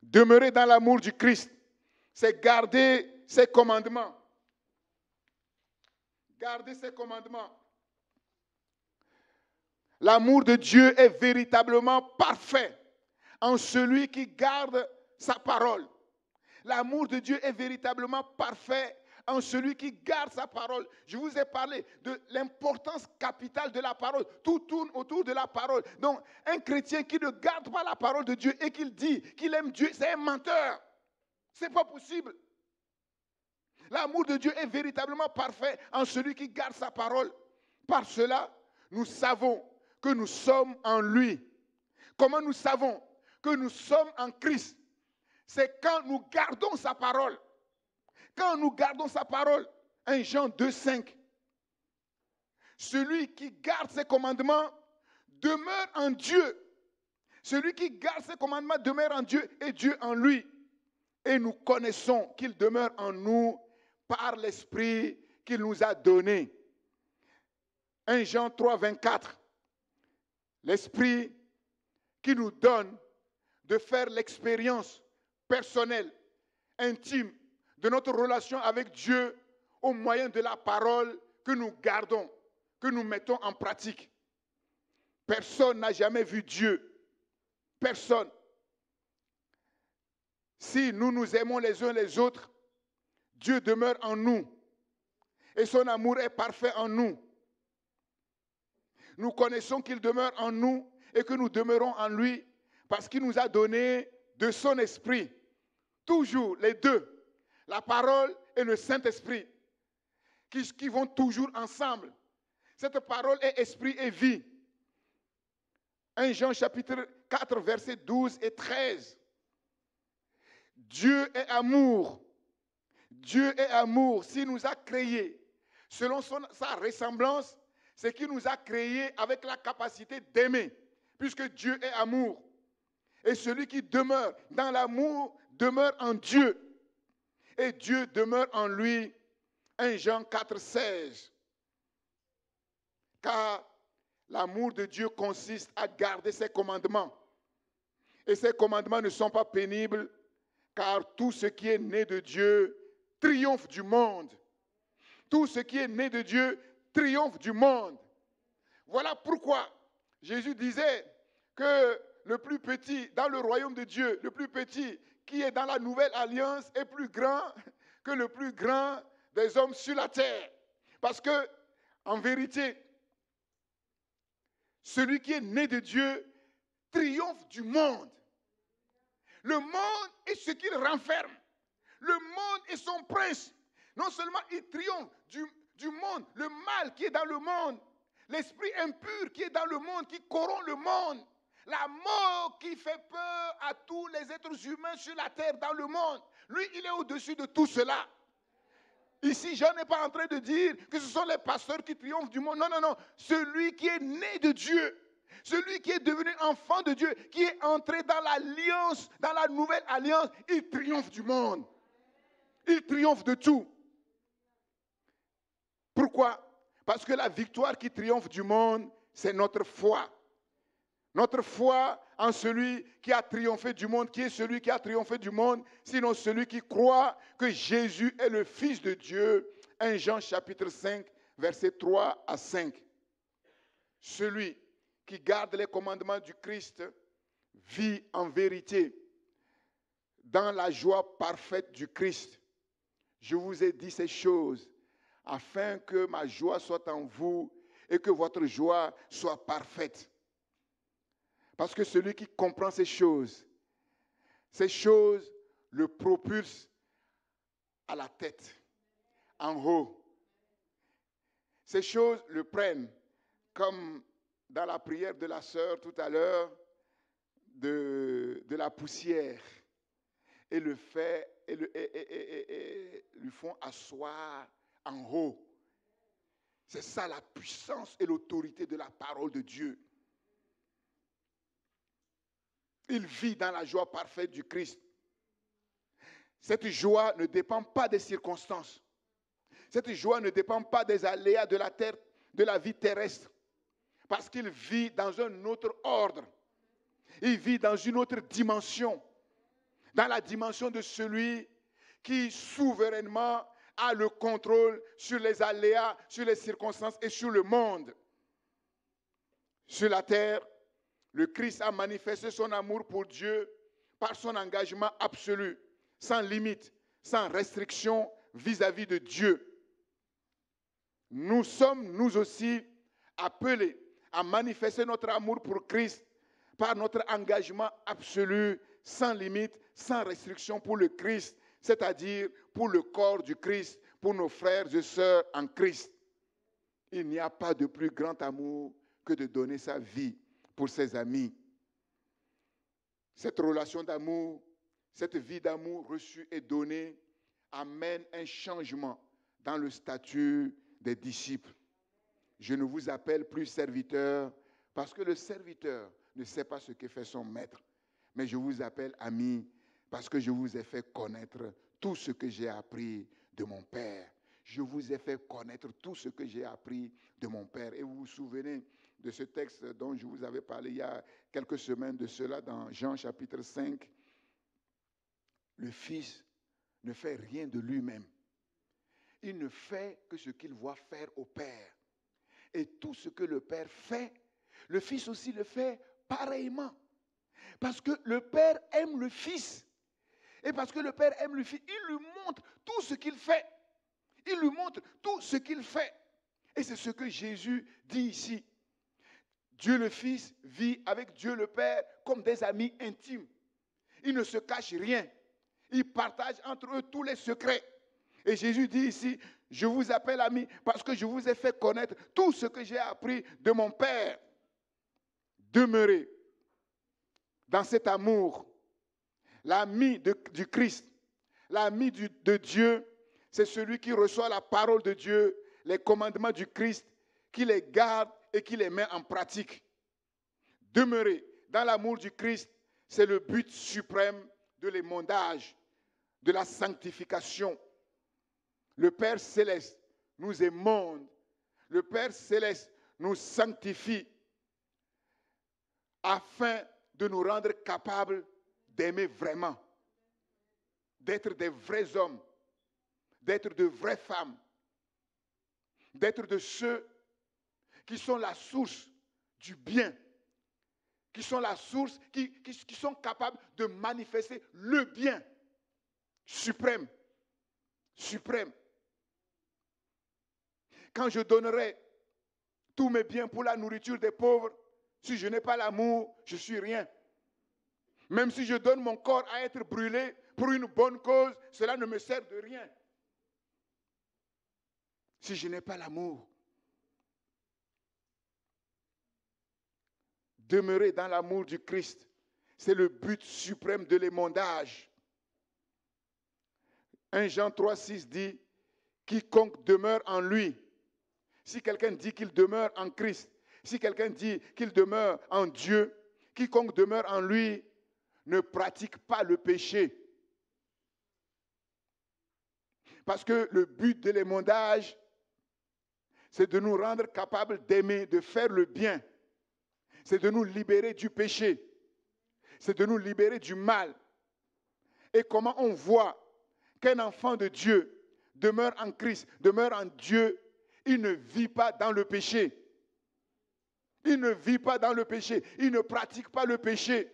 S1: Demeurer dans l'amour du Christ, c'est garder ses commandements. Garder ses commandements. L'amour de Dieu est véritablement parfait en celui qui garde sa parole. L'amour de Dieu est véritablement parfait en celui qui garde sa parole. Je vous ai parlé de l'importance capitale de la parole. Tout tourne autour de la parole. Donc, un chrétien qui ne garde pas la parole de Dieu et qu'il dit qu'il aime Dieu, c'est un menteur. Ce n'est pas possible. L'amour de Dieu est véritablement parfait en celui qui garde sa parole. Par cela, nous savons que nous sommes en lui. Comment nous savons que nous sommes en Christ? C'est quand nous gardons sa parole. Quand nous gardons sa parole, 1 Jean 2,5. Celui qui garde ses commandements demeure en Dieu. Celui qui garde ses commandements demeure en Dieu et Dieu en lui. Et nous connaissons qu'il demeure en nous par l'Esprit qu'il nous a donné. 1 Jean 3, 24. L'Esprit qui nous donne de faire l'expérience personnelle, intime, de notre relation avec Dieu au moyen de la parole que nous gardons, que nous mettons en pratique. Personne n'a jamais vu Dieu. Personne. Si nous nous aimons les uns les autres, Dieu demeure en nous. Et son amour est parfait en nous. Nous connaissons qu'il demeure en nous et que nous demeurons en lui parce qu'il nous a donné de son esprit. toujours les deux, la parole et le Saint-Esprit, qui vont toujours ensemble. Cette parole est esprit et vie. 1 Jean chapitre 4, versets 12 et 13. Dieu est amour. Dieu est amour. S'il nous a créés selon sa ressemblance, c'est qu'il nous a créés avec la capacité d'aimer, puisque Dieu est amour. Et celui qui demeure dans l'amour demeure en Dieu. Et Dieu demeure en lui. 1 Jean 4, 16. Car l'amour de Dieu consiste à garder ses commandements. Et ses commandements ne sont pas pénibles, car tout ce qui est né de Dieu triomphe du monde. Tout ce qui est né de Dieu triomphe du monde. Voilà pourquoi Jésus disait que le plus petit dans le royaume de Dieu, le plus petit qui est dans la nouvelle alliance est plus grand que le plus grand des hommes sur la terre. Parce que, en vérité, celui qui est né de Dieu triomphe du monde. Le monde est ce qu'il renferme. Le monde est son prince. Non seulement il triomphe du monde, le mal qui est dans le monde, l'esprit impur qui est dans le monde, qui corrompt le monde, la mort qui fait peur à tous les êtres humains sur la terre, dans le monde. Lui, il est au-dessus de tout cela. Ici, je n'ai pas en train de dire que ce sont les pasteurs qui triomphent du monde. Non, non, non. Celui qui est né de Dieu, celui qui est devenu enfant de Dieu, qui est entré dans l'alliance, dans la nouvelle alliance, il triomphe du monde. Il triomphe de tout. Pourquoi? Parce que la victoire qui triomphe du monde, c'est notre foi. Notre foi en celui qui a triomphé du monde, qui est celui qui a triomphé du monde, sinon celui qui croit que Jésus est le Fils de Dieu. 1 Jean chapitre 5, versets 3 à 5. Celui qui garde les commandements du Christ vit en vérité dans la joie parfaite du Christ. Je vous ai dit ces choses afin que ma joie soit en vous et que votre joie soit parfaite. Parce que celui qui comprend ces choses le propulsent à la tête, en haut. Ces choses le prennent, comme dans la prière de la sœur tout à l'heure, de la poussière, et lui font asseoir en haut. C'est ça la puissance et l'autorité de la parole de Dieu. Il vit dans la joie parfaite du Christ. Cette joie ne dépend pas des circonstances. Cette joie ne dépend pas des aléas de la terre, de la vie terrestre. Parce qu'il vit dans un autre ordre. Il vit dans une autre dimension. Dans la dimension de celui qui souverainement a le contrôle sur les aléas, sur les circonstances et sur le monde. Sur la terre, le Christ a manifesté son amour pour Dieu par son engagement absolu, sans limite, sans restriction vis-à-vis de Dieu. Nous sommes, nous aussi, appelés à manifester notre amour pour Christ par notre engagement absolu, sans limite, sans restriction pour le Christ, c'est-à-dire pour le corps du Christ, pour nos frères et sœurs en Christ. Il n'y a pas de plus grand amour que de donner sa vie pour ses amis. Cette relation d'amour, cette vie d'amour reçue et donnée amène un changement dans le statut des disciples. Je ne vous appelle plus serviteur parce que le serviteur ne sait pas ce que fait son maître, mais je vous appelle ami parce que je vous ai fait connaître tout ce que j'ai appris de mon Père. Je vous ai fait connaître tout ce que j'ai appris de mon Père. Et vous vous souvenez de ce texte dont je vous avais parlé il y a quelques semaines de cela dans Jean chapitre 5. Le Fils ne fait rien de lui-même. Il ne fait que ce qu'il voit faire au Père. Et tout ce que le Père fait, le Fils aussi le fait pareillement. Parce que le Père aime le Fils. Et parce que le Père aime le Fils, il lui montre tout ce qu'il fait. Il lui montre tout ce qu'il fait. Et c'est ce que Jésus dit ici. Dieu le Fils vit avec Dieu le Père comme des amis intimes. Il ne se cache rien. Ils partagent entre eux tous les secrets. Et Jésus dit ici, je vous appelle amis parce que je vous ai fait connaître tout ce que j'ai appris de mon Père. Demeurez dans cet amour. L'ami du Christ, l'ami de Dieu, c'est celui qui reçoit la parole de Dieu, les commandements du Christ, qui les garde et qui les met en pratique. Demeurer dans l'amour du Christ, c'est le but suprême de l'émondage, de la sanctification. Le Père céleste nous émonde, le Père céleste nous sanctifie afin de nous rendre capables d'aimer vraiment, d'être des vrais hommes, d'être de vraies femmes, d'être de ceux qui sont la source du bien, qui sont la source, qui sont capables de manifester le bien suprême, suprême. Quand je donnerai tous mes biens pour la nourriture des pauvres, si je n'ai pas l'amour, je ne suis rien. Même si je donne mon corps à être brûlé pour une bonne cause, cela ne me sert de rien. Si je n'ai pas l'amour. Demeurer dans l'amour du Christ, c'est le but suprême de l'émondage. 1 Jean 3,6 dit, quiconque demeure en lui. Si quelqu'un dit qu'il demeure en Christ, si quelqu'un dit qu'il demeure en Dieu, quiconque demeure en lui ne pratique pas le péché. Parce que le but de l'émondage, c'est de nous rendre capables d'aimer, de faire le bien. C'est de nous libérer du péché. C'est de nous libérer du mal. Et comment on voit qu'un enfant de Dieu demeure en Christ, demeure en Dieu, il ne vit pas dans le péché. Il ne vit pas dans le péché. Il ne pratique pas le péché.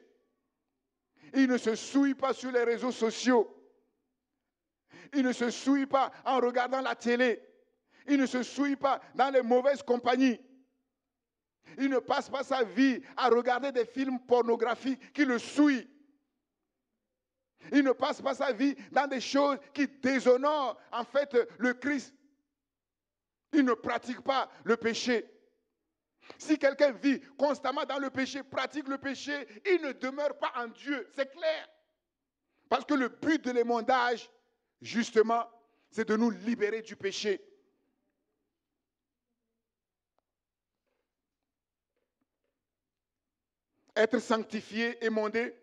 S1: Il ne se souille pas sur les réseaux sociaux. Il ne se souille pas en regardant la télé. Il ne se souille pas dans les mauvaises compagnies. Il ne passe pas sa vie à regarder des films pornographiques qui le souillent. Il ne passe pas sa vie dans des choses qui déshonorent en fait le Christ. Il ne pratique pas le péché. Si quelqu'un vit constamment dans le péché, pratique le péché, il ne demeure pas en Dieu, c'est clair. Parce que le but de l'émondage, justement, c'est de nous libérer du péché. Être sanctifié, émondé,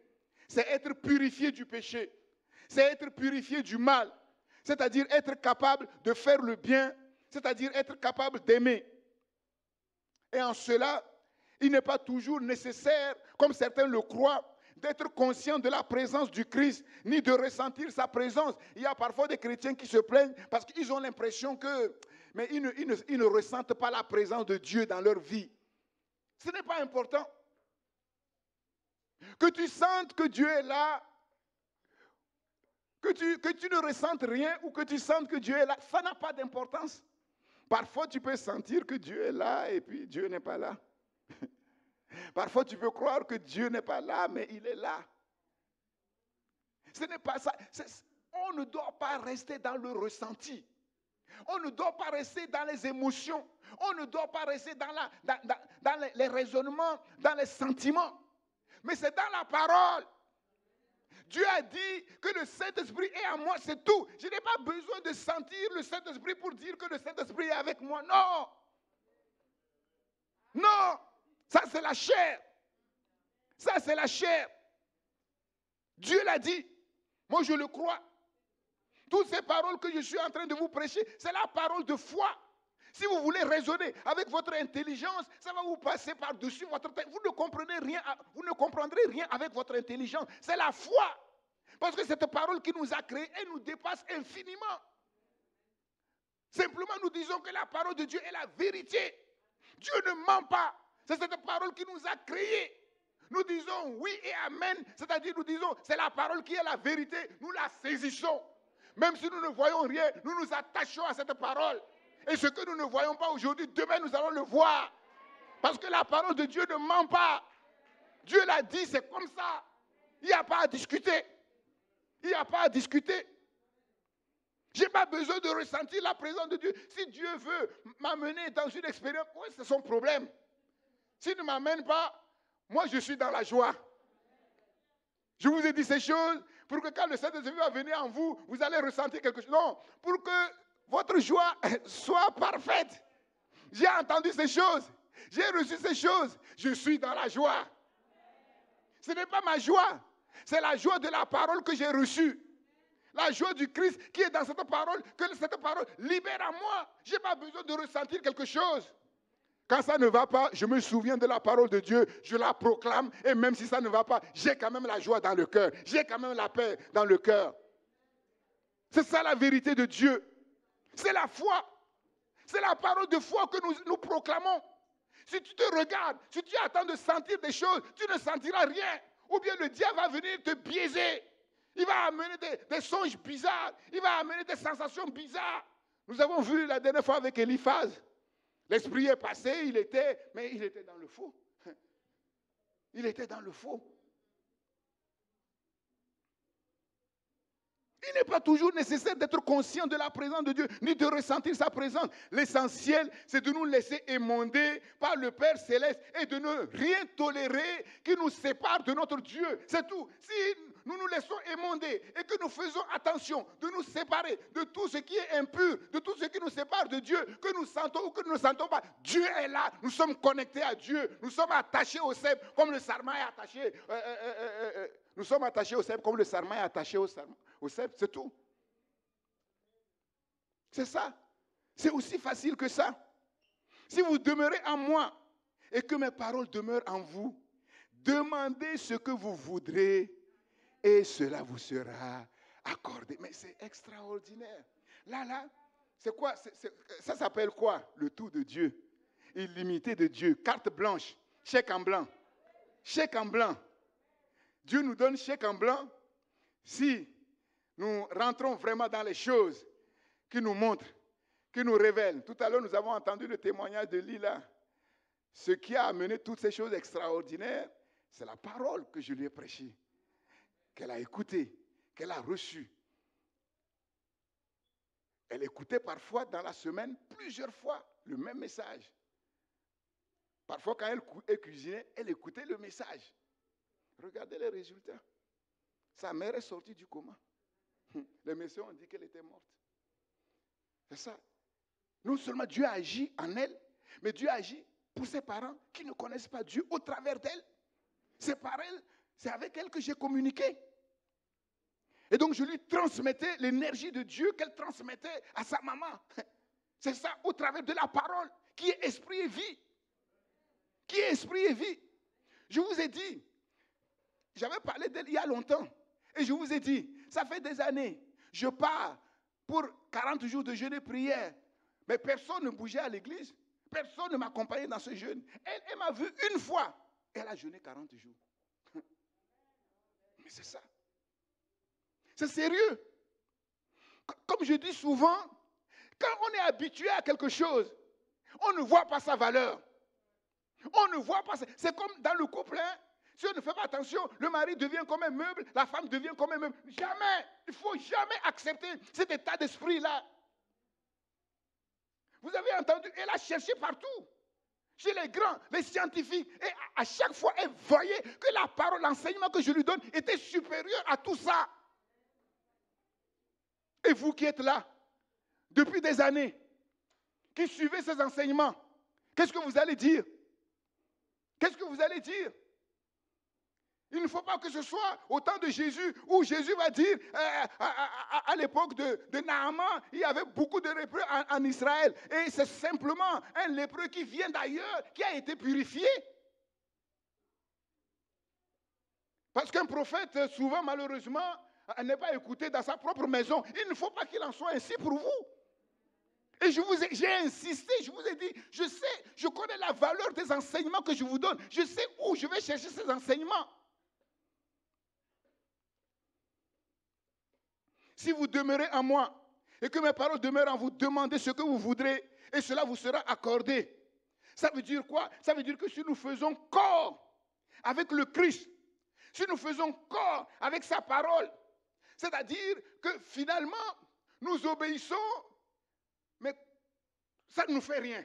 S1: c'est être purifié du péché. C'est être purifié du mal. C'est-à-dire être capable de faire le bien, c'est-à-dire être capable d'aimer. Et en cela, il n'est pas toujours nécessaire, comme certains le croient, d'être conscient de la présence du Christ, ni de ressentir sa présence. Il y a parfois des chrétiens qui se plaignent parce qu'ils ont l'impression que, mais ils ne ressentent pas la présence de Dieu dans leur vie. Ce n'est pas important. Que tu sentes que Dieu est là, que tu ne ressentes rien ou que tu sentes que Dieu est là, ça n'a pas d'importance. Parfois, tu peux sentir que Dieu est là et puis Dieu n'est pas là. Parfois, tu peux croire que Dieu n'est pas là, mais il est là. Ce n'est pas ça. On ne doit pas rester dans le ressenti. On ne doit pas rester dans les émotions. On ne doit pas rester dans les raisonnements, dans les sentiments. Mais c'est dans la parole. Dieu a dit que le Saint-Esprit est en moi, c'est tout. Je n'ai pas besoin de sentir le Saint-Esprit pour dire que le Saint-Esprit est avec moi. Non. Non. Ça, c'est la chair. Ça, c'est la chair. Dieu l'a dit. Moi, je le crois. Toutes ces paroles que je suis en train de vous prêcher, c'est la parole de foi. Si vous voulez raisonner avec votre intelligence, ça va vous passer par-dessus votre tête. Vous ne comprendrez rien avec votre intelligence. C'est la foi. Parce que cette parole qui nous a créés, elle nous dépasse infiniment. Simplement, nous disons que la parole de Dieu est la vérité. Dieu ne ment pas. C'est cette parole qui nous a créés. Nous disons oui et amen. C'est-à-dire, nous disons, c'est la parole qui est la vérité. Nous la saisissons. Même si nous ne voyons rien, nous nous attachons à cette parole. Et ce que nous ne voyons pas aujourd'hui, demain nous allons le voir. Parce que la parole de Dieu ne ment pas. Dieu l'a dit, c'est comme ça. Il n'y a pas à discuter. Il n'y a pas à discuter. Je n'ai pas besoin de ressentir la présence de Dieu. Si Dieu veut m'amener dans une expérience, oui, c'est son problème. S'il ne m'amène pas, moi je suis dans la joie. Je vous ai dit ces choses pour que quand le Saint-Esprit va venir en vous, vous allez ressentir quelque chose. Non, pour que votre joie soit parfaite. J'ai entendu ces choses. J'ai reçu ces choses. Je suis dans la joie. Ce n'est pas ma joie. C'est la joie de la parole que j'ai reçue. La joie du Christ qui est dans cette parole, que cette parole libère en moi. Je n'ai pas besoin de ressentir quelque chose. Quand ça ne va pas, je me souviens de la parole de Dieu, je la proclame, et même si ça ne va pas, j'ai quand même la joie dans le cœur, j'ai quand même la paix dans le cœur. C'est ça la vérité de Dieu. C'est la foi. C'est la parole de foi que nous proclamons. Si tu te regardes, si tu attends de sentir des choses, tu ne sentiras rien. Ou bien le diable va venir te biaiser. Il va amener des songes bizarres. Il va amener des sensations bizarres. Nous avons vu la dernière fois avec Eliphaz. L'esprit est passé, il était dans le faux. Il était dans le faux. Il n'est pas toujours nécessaire d'être conscient de la présence de Dieu, ni de ressentir sa présence. L'essentiel, c'est de nous laisser émonder par le Père Céleste et de ne rien tolérer qui nous sépare de notre Dieu. C'est tout. Si nous nous laissons émonder et que nous faisons attention de nous séparer de tout ce qui est impur, de tout ce qui nous sépare de Dieu, que nous sentons ou que nous ne sentons pas, Dieu est là. Nous sommes connectés à Dieu. Nous sommes attachés au cep comme le sarment est attaché. Nous sommes attachés au cep comme le sarment est attaché au cep, c'est tout. C'est ça. C'est aussi facile que ça. Si vous demeurez en moi et que mes paroles demeurent en vous, demandez ce que vous voudrez et cela vous sera accordé. Mais c'est extraordinaire. Là, c'est quoi? Ça s'appelle quoi? Le tout de Dieu. Illimité de Dieu. Carte blanche. Chèque en blanc. Chèque en blanc. Dieu nous donne chèque en blanc si nous rentrons vraiment dans les choses qui nous montrent, qui nous révèlent. Tout à l'heure, nous avons entendu le témoignage de Lila. Ce qui a amené toutes ces choses extraordinaires, c'est la parole que je lui ai prêchée, qu'elle a écoutée, qu'elle a reçue. Elle écoutait parfois dans la semaine plusieurs fois le même message. Parfois, quand elle cuisinait, elle écoutait le message. Regardez les résultats. Sa mère est sortie du coma. Les médecins ont dit qu'elle était morte. C'est ça. Non seulement Dieu agit en elle, mais Dieu agit pour ses parents qui ne connaissent pas Dieu au travers d'elle. C'est par elle, c'est avec elle que j'ai communiqué. Et donc je lui transmettais l'énergie de Dieu qu'elle transmettait à sa maman. C'est ça, au travers de la parole, qui est esprit et vie. Qui est esprit et vie. Je vous ai dit, j'avais parlé d'elle il y a longtemps. Et je vous ai dit, ça fait des années, je pars pour 40 jours de jeûne et prière. Mais personne ne bougeait à l'église. Personne ne m'accompagnait dans ce jeûne. Elle m'a vu une fois. Elle a jeûné 40 jours. Mais c'est ça. C'est sérieux. Comme je dis souvent, quand on est habitué à quelque chose, on ne voit pas sa valeur. On ne voit pas. C'est comme dans le couple, hein. Si on ne fait pas attention, le mari devient comme un meuble, la femme devient comme un meuble. Jamais, il ne faut jamais accepter cet état d'esprit-là. Vous avez entendu, elle a cherché partout, chez les grands, les scientifiques. Et à chaque fois, elle voyait que la parole, l'enseignement que je lui donne était supérieur à tout ça. Et vous qui êtes là, depuis des années, qui suivez ces enseignements, qu'est-ce que vous allez dire? Qu'est-ce que vous allez dire? Il ne faut pas que ce soit au temps de Jésus, où Jésus va dire, à l'époque de Naaman, il y avait beaucoup de lépreux en Israël. Et c'est simplement un lépreux qui vient d'ailleurs, qui a été purifié. Parce qu'un prophète, souvent, malheureusement, n'est pas écouté dans sa propre maison. Il ne faut pas qu'il en soit ainsi pour vous. Et j'ai insisté, je vous ai dit, je sais, je connais la valeur des enseignements que je vous donne. Je sais où je vais chercher ces enseignements. Si vous demeurez en moi et que mes paroles demeurent en vous, demandez ce que vous voudrez et cela vous sera accordé. Ça veut dire quoi? Ça veut dire que si nous faisons corps avec le Christ, si nous faisons corps avec sa parole, C'est-à-dire que finalement, nous obéissons, mais ça ne nous fait rien.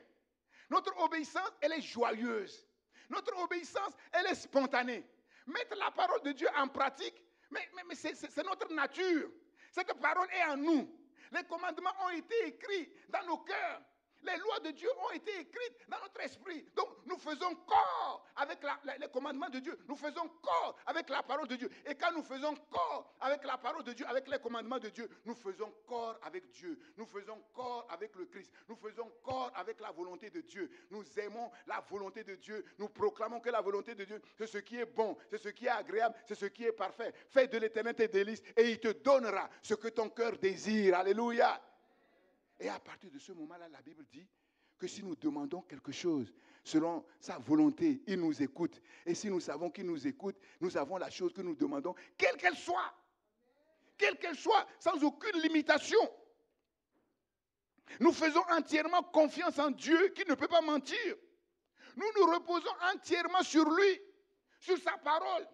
S1: Notre obéissance, elle est joyeuse. Notre obéissance, elle est spontanée. Mettre la parole de Dieu en pratique, mais c'est notre nature. Cette parole est en nous. Les commandements ont été écrits dans nos cœurs. Les lois de Dieu ont été écrites dans notre esprit. Donc, nous faisons corps avec les commandements de Dieu. Nous faisons corps avec la parole de Dieu. Et quand nous faisons corps avec la parole de Dieu, avec les commandements de Dieu, nous faisons corps avec Dieu. Nous faisons corps avec le Christ. Nous faisons corps avec la volonté de Dieu. Nous aimons la volonté de Dieu. Nous proclamons que la volonté de Dieu, c'est ce qui est bon, c'est ce qui est agréable, c'est ce qui est parfait. Fais de l'Éternel tes délices et il te donnera ce que ton cœur désire. Alléluia. Et à partir de ce moment-là, la Bible dit que si nous demandons quelque chose selon sa volonté, il nous écoute. Et si nous savons qu'il nous écoute, nous avons la chose que nous demandons, quelle qu'elle soit. Quelle qu'elle soit, sans aucune limitation. Nous faisons entièrement confiance en Dieu qui ne peut pas mentir. Nous nous reposons entièrement sur lui, sur sa parole.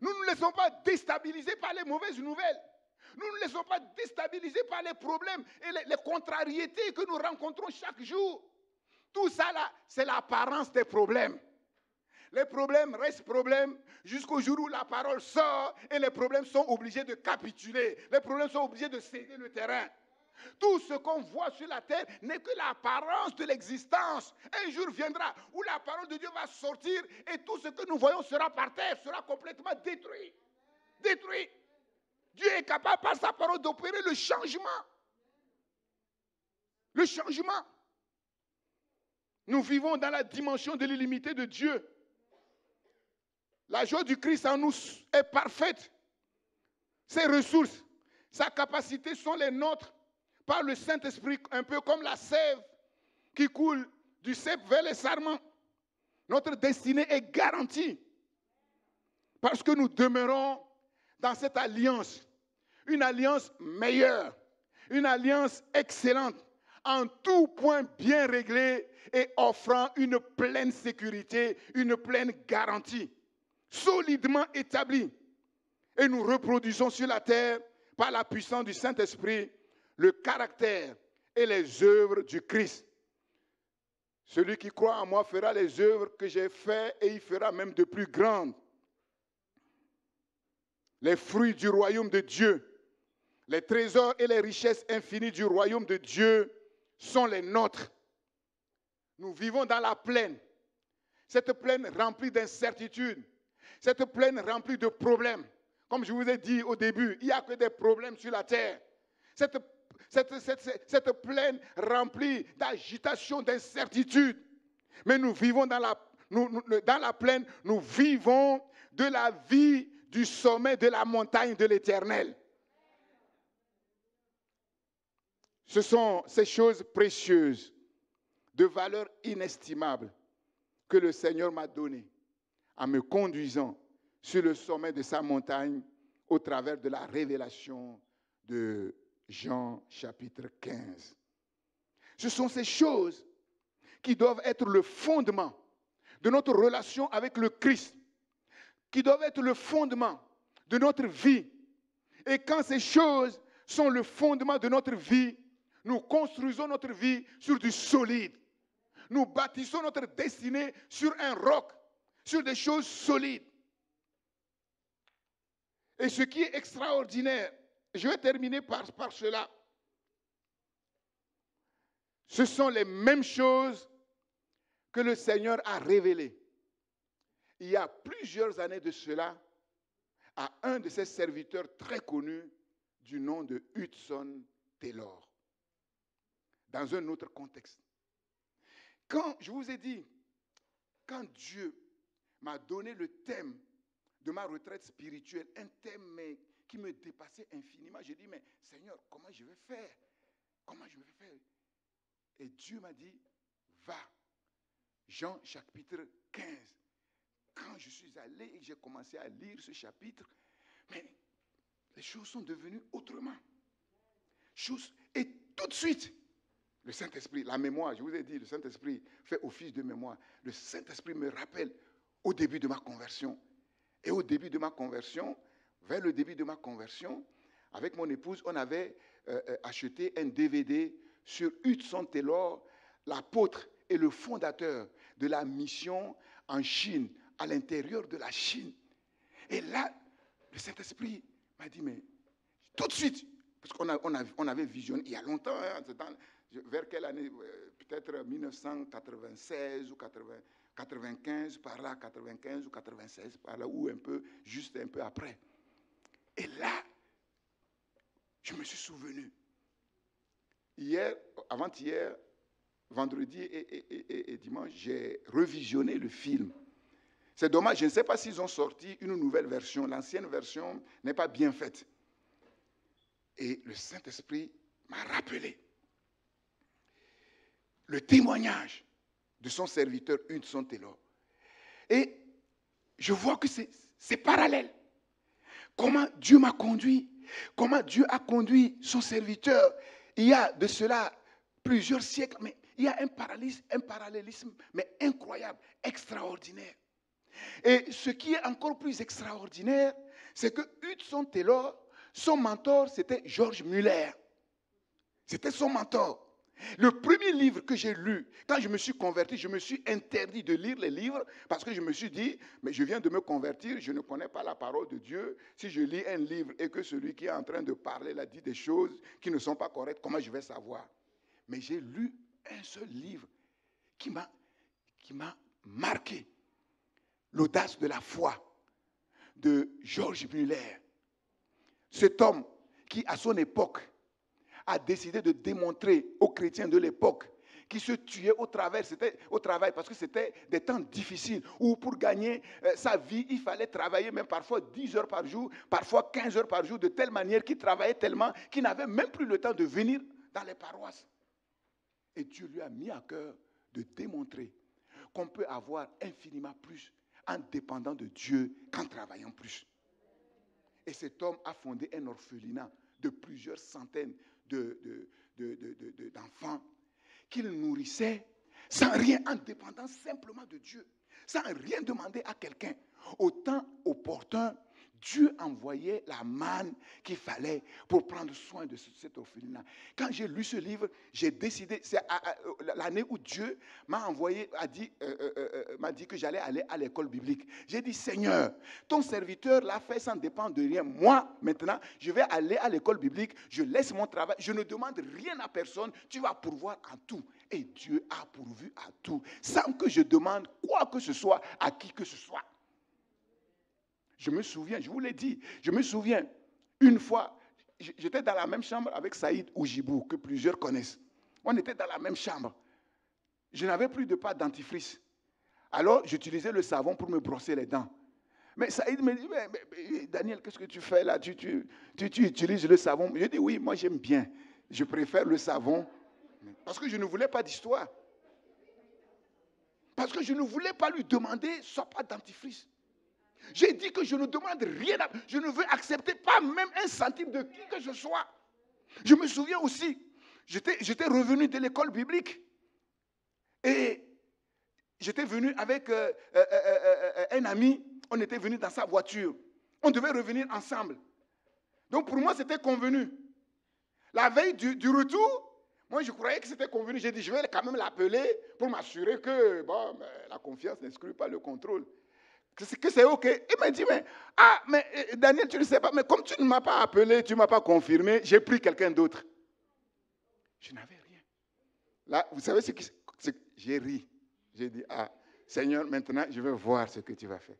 S1: Nous ne nous laissons pas déstabiliser par les mauvaises nouvelles. Nous ne nous laissons pas déstabiliser par les problèmes et les contrariétés que nous rencontrons chaque jour. Tout ça là, c'est l'apparence des problèmes. Les problèmes restent problèmes jusqu'au jour où la parole sort et les problèmes sont obligés de capituler. Les problèmes sont obligés de céder le terrain. Tout ce qu'on voit sur la terre n'est que l'apparence de l'existence. Un jour viendra où la parole de Dieu va sortir et tout ce que nous voyons sera par terre, sera complètement détruit. Détruit. Dieu est capable par sa parole d'opérer le changement. Le changement. Nous vivons dans la dimension de l'illimité de Dieu. La joie du Christ en nous est parfaite. Ses ressources, sa capacité sont les nôtres par le Saint-Esprit, un peu comme la sève qui coule du cep vers les sarments. Notre destinée est garantie parce que nous demeurons dans cette alliance. Une alliance meilleure, une alliance excellente, en tout point bien réglée et offrant une pleine sécurité, une pleine garantie, solidement établie. Et nous reproduisons sur la terre, par la puissance du Saint-Esprit, le caractère et les œuvres du Christ. Celui qui croit en moi fera les œuvres que j'ai faites et il fera même de plus grandes. Les fruits du royaume de Dieu, les trésors et les richesses infinies du royaume de Dieu sont les nôtres. Nous vivons dans la plaine. Cette plaine remplie d'incertitudes. Cette plaine remplie de problèmes. Comme je vous ai dit au début, il n'y a que des problèmes sur la terre. Cette plaine remplie d'agitation, d'incertitude. Mais nous vivons dans la plaine, nous vivons de la vie du sommet de la montagne de l'Éternel. Ce sont ces choses précieuses, de valeur inestimable, que le Seigneur m'a données en me conduisant sur le sommet de sa montagne au travers de la révélation de Jean chapitre 15. Ce sont ces choses qui doivent être le fondement de notre relation avec le Christ, qui doivent être le fondement de notre vie. Et quand ces choses sont le fondement de notre vie, nous construisons notre vie sur du solide. Nous bâtissons notre destinée sur un roc, sur des choses solides. Et ce qui est extraordinaire, je vais terminer par cela. Ce sont les mêmes choses que le Seigneur a révélées. Il y a plusieurs années de cela, à un de ses serviteurs très connus du nom de Hudson Taylor. Dans un autre contexte. Quand, je vous ai dit, quand Dieu m'a donné le thème de ma retraite spirituelle, un thème qui me dépassait infiniment, j'ai dit, mais Seigneur, comment je vais faire? Comment je vais faire? Et Dieu m'a dit, va. Jean chapitre 15. Quand je suis allé et que j'ai commencé à lire ce chapitre, mais les choses sont devenues autrement. Et tout de suite, le Saint-Esprit, la mémoire, je vous ai dit, le Saint-Esprit fait office de mémoire. Le Saint-Esprit me rappelle au début de ma conversion. Et au début de ma conversion, vers le début de ma conversion, avec mon épouse, on avait acheté un DVD sur Hudson Taylor, l'apôtre et le fondateur de la mission en Chine, à l'intérieur de la Chine. Et là, le Saint-Esprit m'a dit, mais tout de suite, parce qu'on avait visionné il y a longtemps, hein, vers quelle année? Peut-être 1996 ou 95, par là, 95 ou 96, par là, ou un peu, juste un peu après. Et là, je me suis souvenu. Hier, avant-hier, vendredi et dimanche, j'ai revisionné le film. C'est dommage, je ne sais pas s'ils ont sorti une nouvelle version. L'ancienne version n'est pas bien faite. Et le Saint-Esprit m'a rappelé le témoignage de son serviteur Hudson Taylor. Et je vois que c'est parallèle. Comment Dieu m'a conduit, comment Dieu a conduit son serviteur. Il y a de cela plusieurs siècles, mais il y a un parallélisme mais incroyable, extraordinaire. Et ce qui est encore plus extraordinaire, c'est que Hudson Taylor, son mentor, c'était George Muller. C'était son mentor. Le premier livre que j'ai lu, quand je me suis converti, je me suis interdit de lire les livres parce que je me suis dit, mais je viens de me convertir, je ne connais pas la parole de Dieu. Si je lis un livre et que celui qui est en train de parler là dit des choses qui ne sont pas correctes, comment je vais savoir? Mais j'ai lu un seul livre qui m'a marqué. L'audace de la foi de George Muller. Cet homme qui, à son époque, a décidé de démontrer aux chrétiens de l'époque qui se tuaient au travail parce que c'était des temps difficiles où pour gagner sa vie, il fallait travailler même parfois 10 heures par jour, parfois 15 heures par jour, de telle manière qu'il travaillait tellement qu'il n'avait même plus le temps de venir dans les paroisses. Et Dieu lui a mis à cœur de démontrer qu'on peut avoir infiniment plus en dépendant de Dieu qu'en travaillant plus. Et cet homme a fondé un orphelinat de plusieurs centaines d'enfants qu'il nourrissait sans rien, en dépendant simplement de Dieu, sans rien demander à quelqu'un. Au temps opportun, Dieu envoyait la manne qu'il fallait pour prendre soin de cet orphelinat. Quand j'ai lu ce livre, j'ai décidé, c'est l'année où Dieu m'a envoyé, m'a dit que j'allais aller à l'école biblique. J'ai dit, Seigneur, ton serviteur l'a fait sans dépendre de rien. Moi, maintenant, je vais aller à l'école biblique, je laisse mon travail, je ne demande rien à personne, tu vas pourvoir en tout. Et Dieu a pourvu à tout, sans que je demande quoi que ce soit à qui que ce soit. Je me souviens, je vous l'ai dit, je me souviens, une fois, j'étais dans la même chambre avec Saïd Oujibou, que plusieurs connaissent. On était dans la même chambre. Je n'avais plus de pâte dentifrice. Alors, j'utilisais le savon pour me brosser les dents. Mais Saïd me dit, mais Daniel, qu'est-ce que tu fais là? Tu utilises le savon? Je dis, oui, moi j'aime bien. Je préfère le savon. Parce que je ne voulais pas d'histoire. Parce que je ne voulais pas lui demander sa pâte dentifrice. J'ai dit que je ne demande rien, je ne veux accepter pas même un centime de qui que ce soit. Je me souviens aussi, j'étais revenu de l'école biblique et j'étais venu avec un ami, on était venu dans sa voiture. On devait revenir ensemble. Donc pour moi, c'était convenu. La veille du retour, moi je croyais que c'était convenu. J'ai dit, je vais quand même l'appeler pour m'assurer que la confiance n'exclut pas le contrôle. Que c'est OK. Il m'a dit, mais Daniel, tu ne sais pas, mais comme tu ne m'as pas appelé, tu ne m'as pas confirmé, j'ai pris quelqu'un d'autre. Je n'avais rien. Là, vous savez ce que j'ai ri. J'ai dit, Seigneur, maintenant, je vais voir ce que tu vas faire.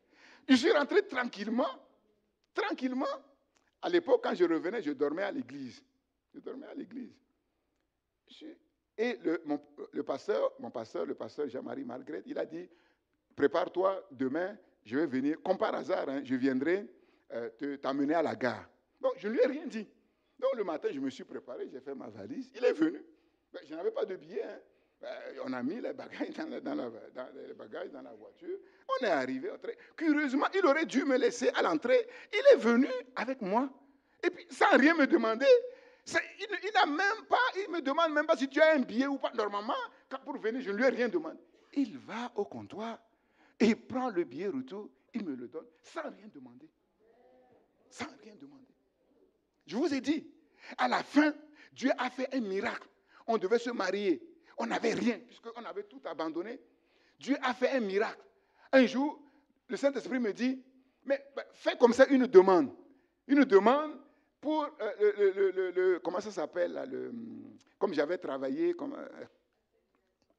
S1: Je suis rentré tranquillement. À l'époque, quand je revenais, je dormais à l'église. Et le pasteur Jean-Marie Margrethe, il a dit, prépare-toi demain, je vais venir, comme par hasard, je viendrai t'amener à la gare. Donc, je ne lui ai rien dit. Donc, le matin, je me suis préparé, j'ai fait ma valise. Il est venu. Je n'avais pas de billet. On a mis les bagages dans la voiture. On est arrivé. Curieusement, il aurait dû me laisser à l'entrée. Il est venu avec moi. Et puis, sans rien me demander. Il me demande même pas si tu as un billet ou pas. Normalement, pour venir, je ne lui ai rien demandé. Il va au comptoir et prend le billet retour, il me le donne sans rien demander. Sans rien demander. Je vous ai dit, à la fin, Dieu a fait un miracle. On devait se marier. On n'avait rien, puisqu'on avait tout abandonné. Dieu a fait un miracle. Un jour, le Saint-Esprit me dit, mais fais comme ça une demande. Une demande pour, comment ça s'appelle, là, comme j'avais travaillé comme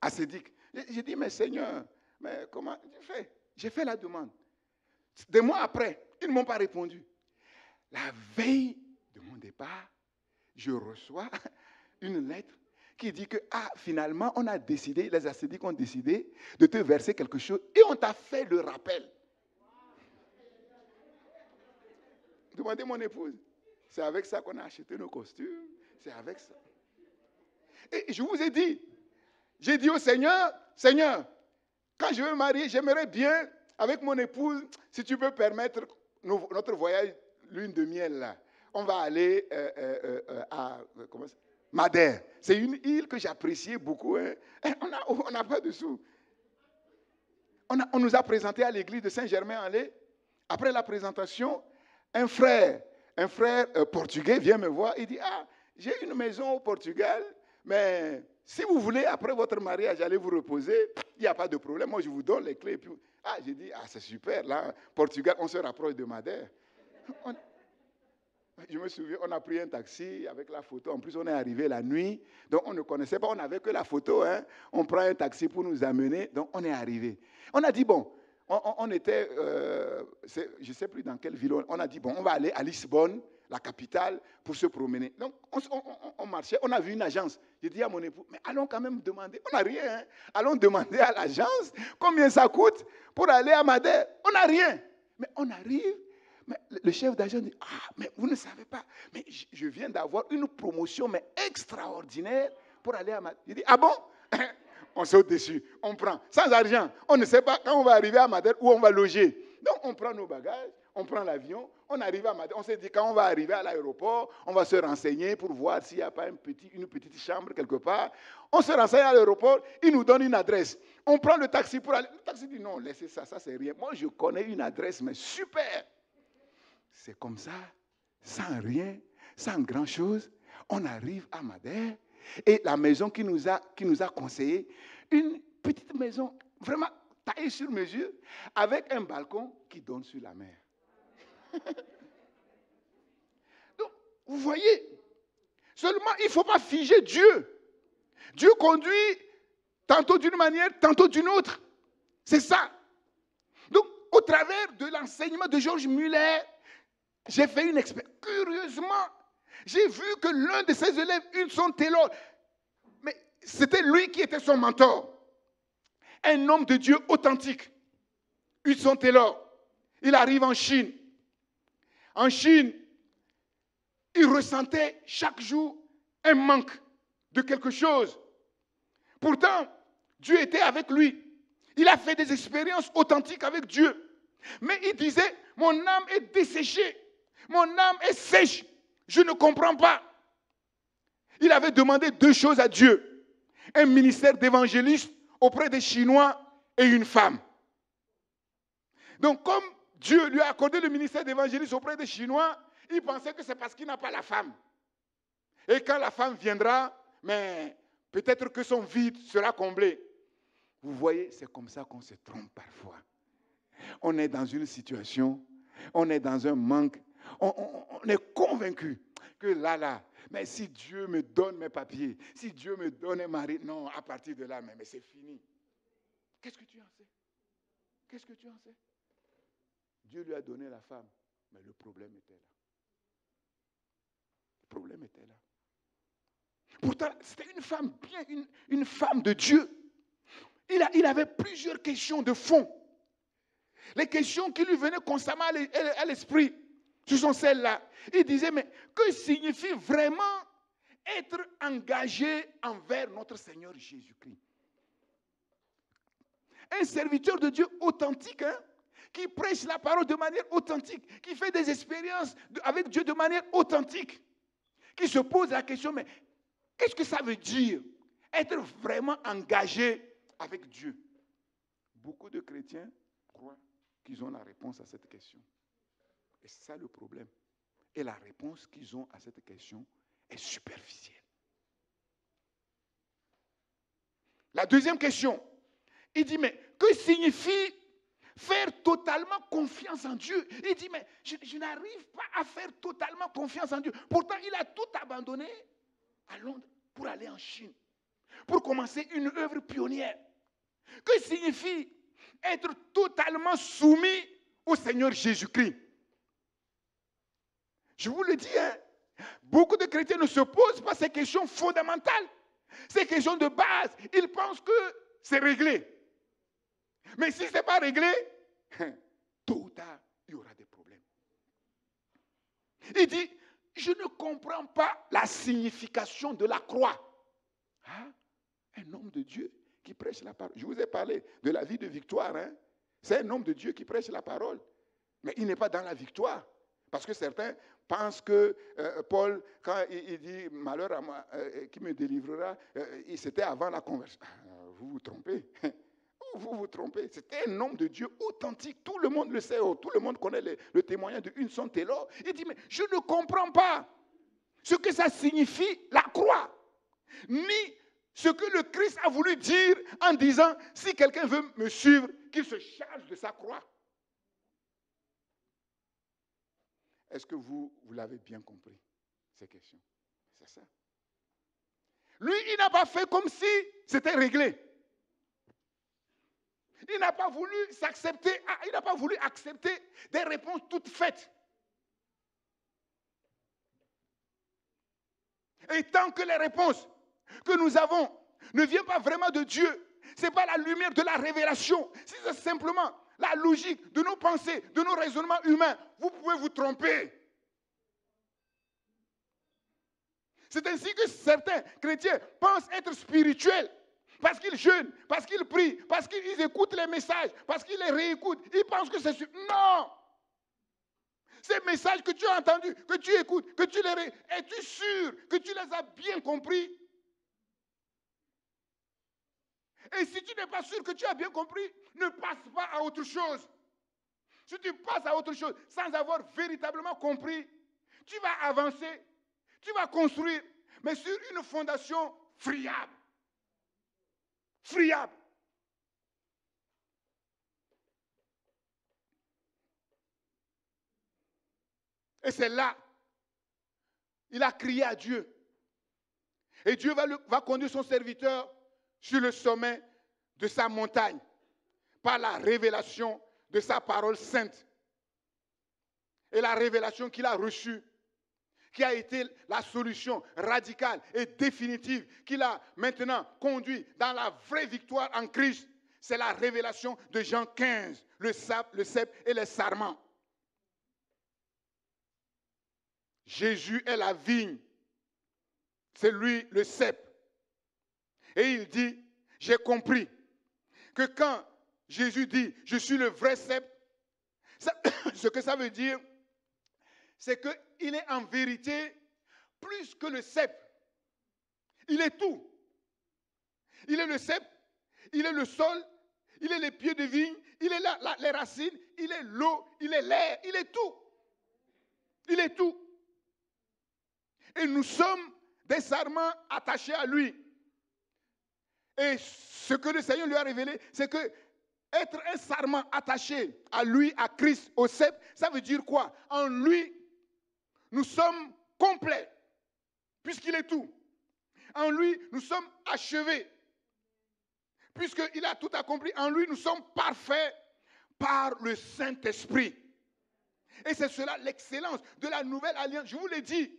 S1: ascédique. J'ai dit, mais Seigneur, mais comment j'ai fait la demande. Des mois après, ils ne m'ont pas répondu. La veille de mon départ, je reçois une lettre qui dit que, finalement, on a décidé, les ascédiques ont décidé de te verser quelque chose et on t'a fait le rappel. Demandez mon épouse. C'est avec ça qu'on a acheté nos costumes. C'est avec ça. Et je vous ai dit, j'ai dit au Seigneur, Seigneur, quand je vais me marier, j'aimerais bien, avec mon épouse, si tu peux permettre notre voyage lune de miel là. On va aller à Madère. C'est une île que j'appréciais beaucoup. Hein. On n'a pas de sous. On nous a présenté à l'église de Saint-Germain-en-Laye. Après la présentation, un frère portugais vient me voir. Il dit, j'ai une maison au Portugal, mais si vous voulez, après votre mariage, aller vous reposer, il n'y a pas de problème. Moi, je vous donne les clés. Puis, j'ai dit, c'est super. Là, Portugal, on se rapproche de Madère. Je me souviens, on a pris un taxi avec la photo. En plus, on est arrivé la nuit. Donc, on ne connaissait pas. On n'avait que la photo. Hein. On prend un taxi pour nous amener. Donc, on est arrivé. On a dit, bon, on était, je ne sais plus dans quelle ville. On a dit, bon, on va aller à Lisbonne, la capitale, pour se promener. Donc, on marchait. On a vu une agence. J'ai dit à mon époux, mais allons quand même demander. On n'a rien. Hein. Allons demander à l'agence combien ça coûte pour aller à Madère. On n'a rien. Mais on arrive. Mais le chef d'agence dit, mais vous ne savez pas, mais je viens d'avoir une promotion mais extraordinaire pour aller à Madère. Il dit, bon? On saute dessus, on prend, sans argent. On ne sait pas quand on va arriver à Madère où on va loger. Donc on prend nos bagages, on prend l'avion, on arrive à Madère. On s'est dit, quand on va arriver à l'aéroport, on va se renseigner pour voir s'il n'y a pas une petite chambre quelque part. On se renseigne à l'aéroport, il nous donne une adresse. On prend le taxi pour aller. Le taxi dit, non, laissez ça c'est rien. Moi je connais une adresse, mais super. C'est comme ça, sans rien, sans grand-chose, on arrive à Madère et la maison qui nous a conseillé, une petite maison vraiment taillée sur mesure avec un balcon qui donne sur la mer. Donc, vous voyez, seulement il ne faut pas figer Dieu. Dieu conduit tantôt d'une manière, tantôt d'une autre. C'est ça. Donc, au travers de l'enseignement de George Muller, j'ai fait une expérience. Curieusement, j'ai vu que l'un de ses élèves, Hudson Taylor, mais c'était lui qui était son mentor. Un homme de Dieu authentique. Hudson Taylor. Il arrive en Chine. En Chine, il ressentait chaque jour un manque de quelque chose. Pourtant, Dieu était avec lui. Il a fait des expériences authentiques avec Dieu. Mais il disait, mon âme est desséchée. Mon âme est sèche. Je ne comprends pas. Il avait demandé 2 choses à Dieu. Un ministère d'évangéliste auprès des Chinois et une femme. Donc, comme Dieu lui a accordé le ministère d'évangéliste auprès des Chinois, il pensait que c'est parce qu'il n'a pas la femme. Et quand la femme viendra, mais peut-être que son vide sera comblé. Vous voyez, c'est comme ça qu'on se trompe parfois. On est dans une situation, on est dans un manque. On est convaincu que là, mais si Dieu me donne mes papiers, si Dieu me donne un mari, non, à partir de là, mais c'est fini. Qu'est-ce que tu en sais? Qu'est-ce que tu en sais? Dieu lui a donné la femme, mais le problème était là. Le problème était là. Pourtant, c'était une femme bien, une femme de Dieu. Il avait plusieurs questions de fond. Les questions qui lui venaient constamment à l'esprit, ce sont celles-là. Il disait, mais que signifie vraiment être engagé envers notre Seigneur Jésus-Christ? Un serviteur de Dieu authentique, qui prêche la parole de manière authentique, qui fait des expériences avec Dieu de manière authentique, qui se pose la question, mais qu'est-ce que ça veut dire être vraiment engagé avec Dieu? Beaucoup de chrétiens croient qu'ils ont la réponse à cette question. Et c'est ça le problème. Et la réponse qu'ils ont à cette question est superficielle. La deuxième question, il dit, mais que signifie faire totalement confiance en Dieu? Il dit, mais je n'arrive pas à faire totalement confiance en Dieu. Pourtant, il a tout abandonné à Londres pour aller en Chine, pour commencer une œuvre pionnière. Que signifie être totalement soumis au Seigneur Jésus-Christ? Je vous le dis, beaucoup de chrétiens ne se posent pas ces questions fondamentales. Ces questions de base, ils pensent que c'est réglé. Mais si ce n'est pas réglé, tôt ou tard, il y aura des problèmes. Il dit, je ne comprends pas la signification de la croix. Hein? Un homme de Dieu qui prêche la parole. Je vous ai parlé de la vie de Victoire. C'est un homme de Dieu qui prêche la parole. Mais il n'est pas dans la victoire. Parce que certains pensent que Paul, quand il dit « malheur à moi, qui me délivrera », c'était avant la conversion. Vous vous trompez. Vous vous trompez. C'était un homme de Dieu authentique. Tout le monde le sait. Tout le monde connaît le témoignage de Hudson Taylor. Il dit « mais je ne comprends pas ce que ça signifie, la croix, ni ce que le Christ a voulu dire en disant « si quelqu'un veut me suivre, qu'il se charge de sa croix ». Est-ce que vous l'avez bien compris, ces questions? C'est ça. Lui, il n'a pas fait comme si c'était réglé. Il n'a pas voulu s'accepter, il n'a pas voulu accepter des réponses toutes faites. Et tant que les réponses que nous avons ne viennent pas vraiment de Dieu, ce n'est pas la lumière de la révélation, si c'est simplement la logique de nos pensées, de nos raisonnements humains, vous pouvez vous tromper. C'est ainsi que certains chrétiens pensent être spirituels. Parce qu'ils jeûnent, parce qu'ils prient, parce qu'ils écoutent les messages, parce qu'ils les réécoutent. Ils pensent que c'est sûr. Non! Ces messages que tu as entendus, que tu écoutes, que tu les réécoutes, es-tu sûr que tu les as bien compris? Et si tu n'es pas sûr que tu as bien compris, ne passe pas à autre chose. Si tu passes à autre chose sans avoir véritablement compris, tu vas avancer, tu vas construire, mais sur une fondation friable. Friable. Et c'est là, il a crié à Dieu. Et Dieu va conduire son serviteur sur le sommet de sa montagne par la révélation de sa parole sainte. Et la révélation qu'il a reçue, qui a été la solution radicale et définitive, qui l'a maintenant conduit dans la vraie victoire en Christ, c'est la révélation de Jean 15, le cep et les sarments. Jésus est la vigne, c'est lui le cep. Et il dit, j'ai compris que quand Jésus dit, je suis le vrai cep, ce que ça veut dire, c'est qu'il est en vérité plus que le cep. Il est tout. Il est le cep, il est le sol, il est les pieds de vigne, il est les racines, il est l'eau, il est l'air, il est tout. Il est tout. Et nous sommes des sarments attachés à lui. Et ce que le Seigneur lui a révélé, c'est que être un sarment attaché à lui, à Christ, au cep, ça veut dire quoi? En lui, nous sommes complets, puisqu'il est tout. En lui, nous sommes achevés, puisqu'il a tout accompli. En lui, nous sommes parfaits par le Saint-Esprit. Et c'est cela l'excellence de la nouvelle alliance. Je vous l'ai dit,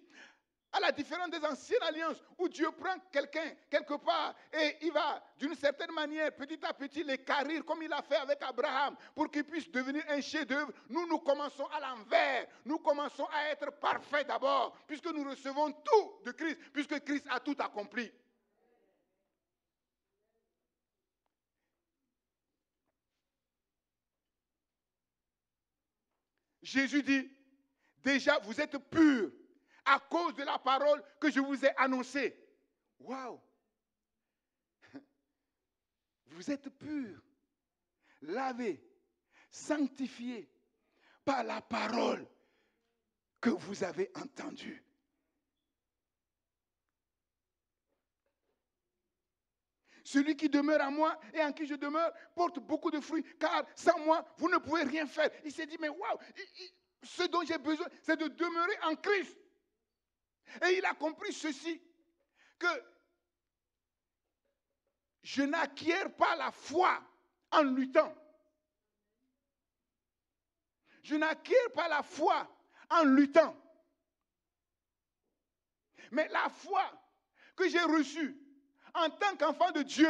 S1: à la différence des anciennes alliances, où Dieu prend quelqu'un quelque part et il va d'une certaine manière, petit à petit, l'équarrir comme il a fait avec Abraham pour qu'il puisse devenir un chef-d'œuvre. Nous commençons à l'envers. Nous commençons à être parfaits d'abord, puisque nous recevons tout de Christ, puisque Christ a tout accompli. Jésus dit, déjà vous êtes purs à cause de la parole que je vous ai annoncée. Waouh! Vous êtes purs, lavés, sanctifiés par la parole que vous avez entendu. Celui qui demeure en moi et en qui je demeure porte beaucoup de fruits, car sans moi, vous ne pouvez rien faire. Il s'est dit, mais waouh, ce dont j'ai besoin, c'est de demeurer en Christ. Et il a compris ceci, que je n'acquiers pas la foi en luttant. Je n'acquiers pas la foi en luttant. Mais la foi que j'ai reçue en tant qu'enfant de Dieu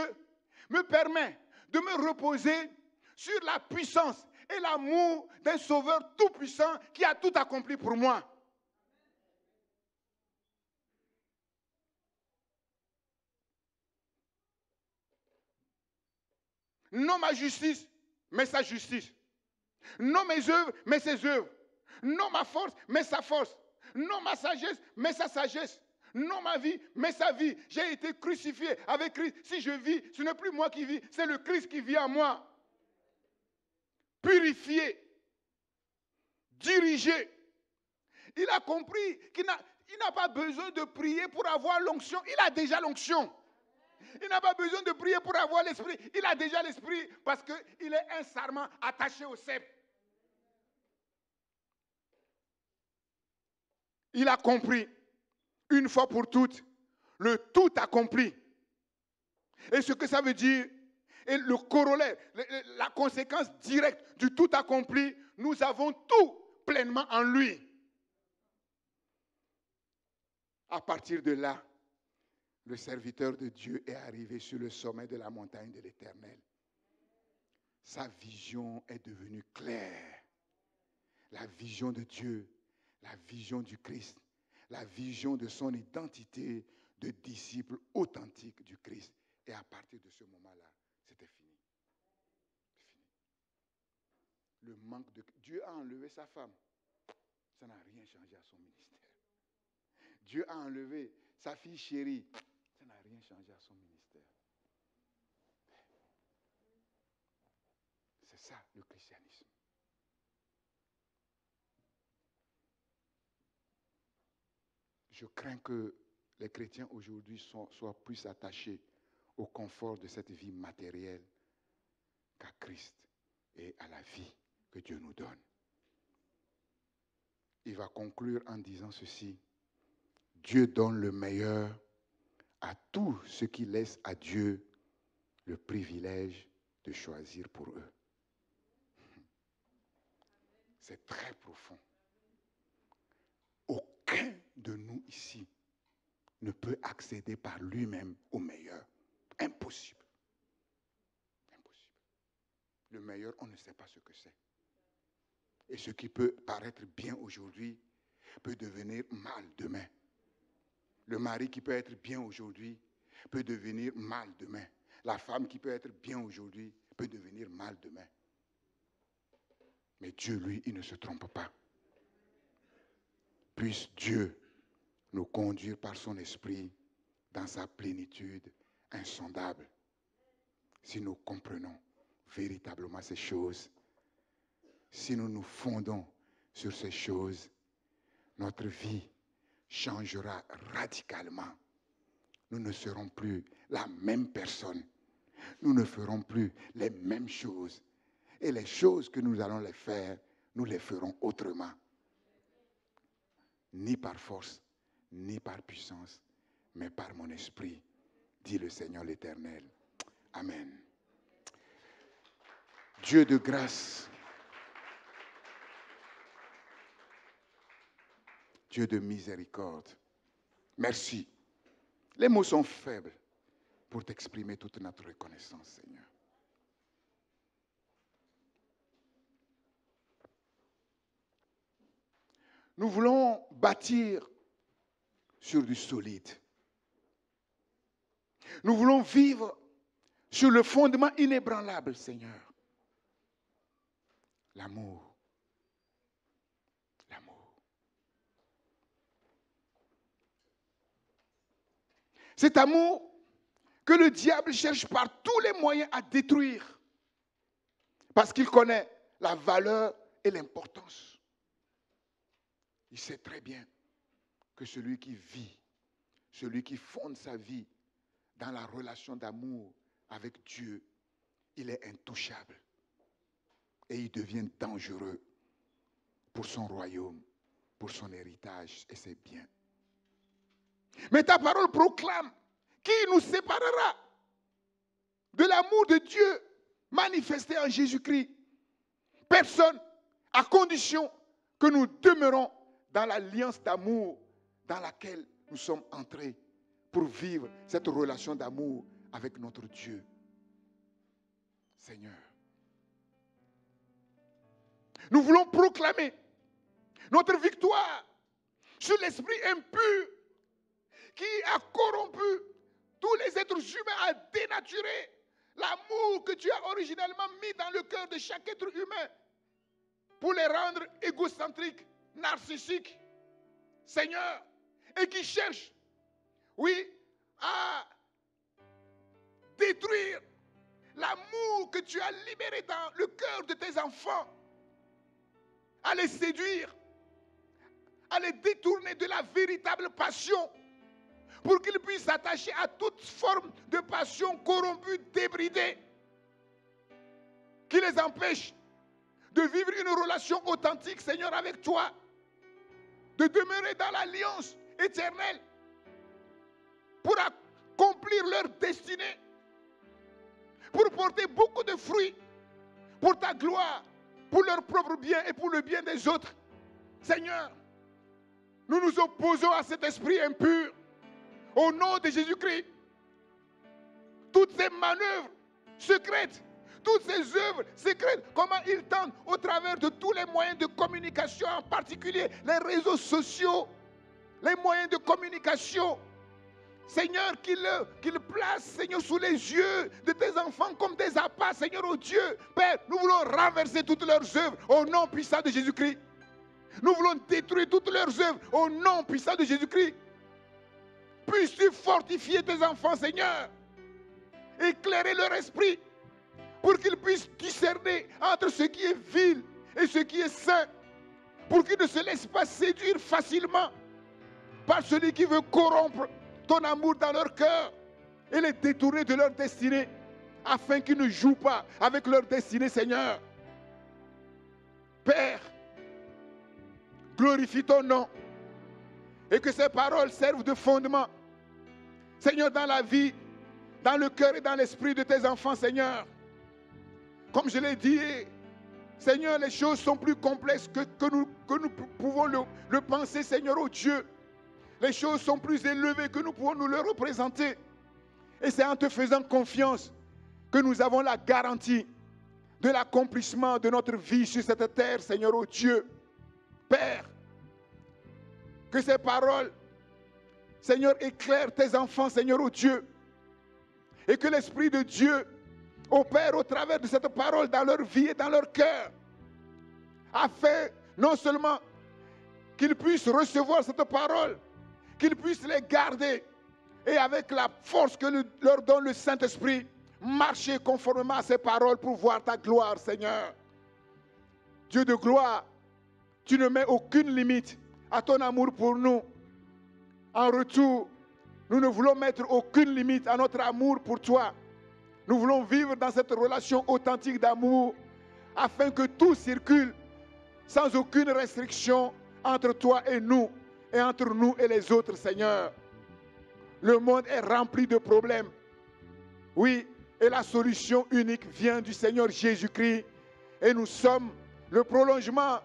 S1: me permet de me reposer sur la puissance et l'amour d'un Sauveur tout-puissant qui a tout accompli pour moi. Non ma justice, mais sa justice. Non mes œuvres, mais ses œuvres. Non ma force, mais sa force. Non ma sagesse, mais sa sagesse. Non ma vie, mais sa vie. J'ai été crucifié avec Christ. Si je vis, ce n'est plus moi qui vis, c'est le Christ qui vit en moi. Purifié, dirigé. Il a compris qu'il n'a pas besoin de prier pour avoir l'onction. Il a déjà l'onction. Il n'a pas besoin de prier pour avoir l'esprit. Il a déjà l'esprit parce qu'il est un sarment attaché au sceptre. Il a compris, une fois pour toutes, le tout accompli. Et ce que ça veut dire, et le corollaire, la conséquence directe du tout accompli, nous avons tout pleinement en lui. À partir de là, le serviteur de Dieu est arrivé sur le sommet de la montagne de l'Éternel. Sa vision est devenue claire. La vision de Dieu, la vision du Christ, la vision de son identité de disciple authentique du Christ. Et à partir de ce moment-là, c'était fini. C'est fini. Le manque de... Dieu a enlevé sa femme. Ça n'a rien changé à son ministère. Dieu a enlevé sa fille chérie. Ça n'a rien changé à son ministère. C'est ça le christianisme. Je crains que les chrétiens aujourd'hui soient plus attachés au confort de cette vie matérielle qu'à Christ et à la vie que Dieu nous donne. Il va conclure en disant ceci. Dieu donne le meilleur à tous ceux qui laissent à Dieu le privilège de choisir pour eux. C'est très profond. Aucun de nous ici ne peut accéder par lui-même au meilleur. Impossible. Impossible. Le meilleur, on ne sait pas ce que c'est. Et ce qui peut paraître bien aujourd'hui peut devenir mal demain. Le mari qui peut être bien aujourd'hui peut devenir mal demain. La femme qui peut être bien aujourd'hui peut devenir mal demain. Mais Dieu, lui, il ne se trompe pas. Puisse Dieu nous conduire par son esprit dans sa plénitude insondable. Si nous comprenons véritablement ces choses, si nous nous fondons sur ces choses, notre vie changera radicalement. Nous ne serons plus la même personne. Nous ne ferons plus les mêmes choses. Et les choses que nous allons les faire, nous les ferons autrement. Ni par force, ni par puissance, mais par mon esprit, dit le Seigneur l'Éternel. Amen. Dieu de grâce, Dieu de miséricorde, merci. Les mots sont faibles pour t'exprimer toute notre reconnaissance, Seigneur. Nous voulons bâtir sur du solide. Nous voulons vivre sur le fondement inébranlable, Seigneur. L'amour. L'amour. Cet amour que le diable cherche par tous les moyens à détruire. Parce qu'il connaît la valeur et l'importance Il sait très bien que celui qui vit, celui qui fonde sa vie dans la relation d'amour avec Dieu, il est intouchable. Et il devient dangereux pour son royaume, pour son héritage et ses biens. Mais ta parole proclame: qui nous séparera de l'amour de Dieu manifesté en Jésus-Christ? Personne, à condition que nous demeurons dans l'alliance d'amour dans laquelle nous sommes entrés pour vivre cette relation d'amour avec notre Dieu. Seigneur, nous voulons proclamer notre victoire sur l'esprit impur qui a corrompu tous les êtres humains, a dénaturé l'amour que tu as originellement mis dans le cœur de chaque être humain pour les rendre égocentriques, narcissiques, Seigneur, et qui cherchent, oui, à détruire l'amour que tu as libéré dans le cœur de tes enfants, à les séduire, à les détourner de la véritable passion, pour qu'ils puissent s'attacher à toute forme de passion corrompue, débridée, qui les empêche de vivre une relation authentique, Seigneur, avec toi, de demeurer dans l'alliance éternelle, pour accomplir leur destinée, pour porter beaucoup de fruits, pour ta gloire, pour leur propre bien et pour le bien des autres. Seigneur, nous nous opposons à cet esprit impur. Au nom de Jésus-Christ, toutes ces manœuvres secrètes, toutes ces œuvres secrètes, comment ils tentent au travers de tous les moyens de communication, en particulier les réseaux sociaux, les moyens de communication, Seigneur, qu'ils placent, Seigneur, sous les yeux de tes enfants comme des appâts, Seigneur, oh Dieu. Père, nous voulons renverser toutes leurs œuvres au nom puissant de Jésus-Christ. Nous voulons détruire toutes leurs œuvres au nom puissant de Jésus-Christ. Puisses-tu fortifier tes enfants, Seigneur, éclairer leur esprit pour qu'ils puissent discerner entre ce qui est vil et ce qui est saint, pour qu'ils ne se laissent pas séduire facilement par celui qui veut corrompre ton amour dans leur cœur et les détourner de leur destinée, afin qu'ils ne jouent pas avec leur destinée, Seigneur. Père, glorifie ton nom et que ces paroles servent de fondement, Seigneur, dans la vie, dans le cœur et dans l'esprit de tes enfants, Seigneur. Comme je l'ai dit, Seigneur, les choses sont plus complexes que nous pouvons le penser, Seigneur, oh Dieu. Les choses sont plus élevées que nous pouvons nous le représenter. Et c'est en te faisant confiance que nous avons la garantie de l'accomplissement de notre vie sur cette terre, Seigneur, oh Dieu. Père, que ces paroles, Seigneur, éclaire tes enfants, Seigneur, oh Dieu. Et que l'Esprit de Dieu opère au travers de cette parole dans leur vie et dans leur cœur. Afin, non seulement qu'ils puissent recevoir cette parole, qu'ils puissent les garder. Et avec la force que leur donne le Saint-Esprit, marcher conformément à ces paroles pour voir ta gloire, Seigneur. Dieu de gloire, tu ne mets aucune limite à ton amour pour nous. En retour, nous ne voulons mettre aucune limite à notre amour pour toi. Nous voulons vivre dans cette relation authentique d'amour afin que tout circule sans aucune restriction entre toi et nous et entre nous et les autres, Seigneur. Le monde est rempli de problèmes. Oui, et la solution unique vient du Seigneur Jésus-Christ. Et nous sommes le prolongement,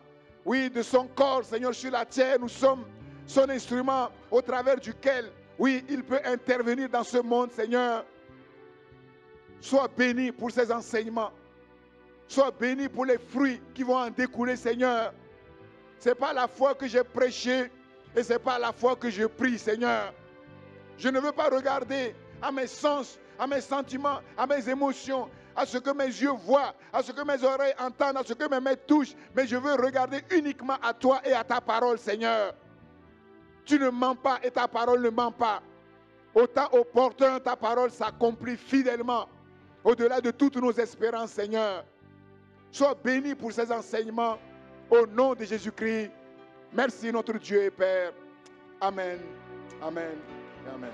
S1: oui, de son corps, Seigneur, sur la terre. Nous sommes son instrument au travers duquel, oui, il peut intervenir dans ce monde, Seigneur. Sois béni pour ces enseignements. Sois béni pour les fruits qui vont en découler, Seigneur. Ce n'est pas la foi que j'ai prêchée et ce n'est pas la foi que je prie, Seigneur. Je ne veux pas regarder à mes sens, à mes sentiments, à mes émotions, à ce que mes yeux voient, à ce que mes oreilles entendent, à ce que mes mains touchent, mais je veux regarder uniquement à toi et à ta parole, Seigneur. Tu ne mens pas et ta parole ne ment pas. Au temps opportun, ta parole s'accomplit fidèlement, au-delà de toutes nos espérances, Seigneur. Sois béni pour ces enseignements, au nom de Jésus-Christ. Merci notre Dieu et Père. Amen. Amen. Et amen.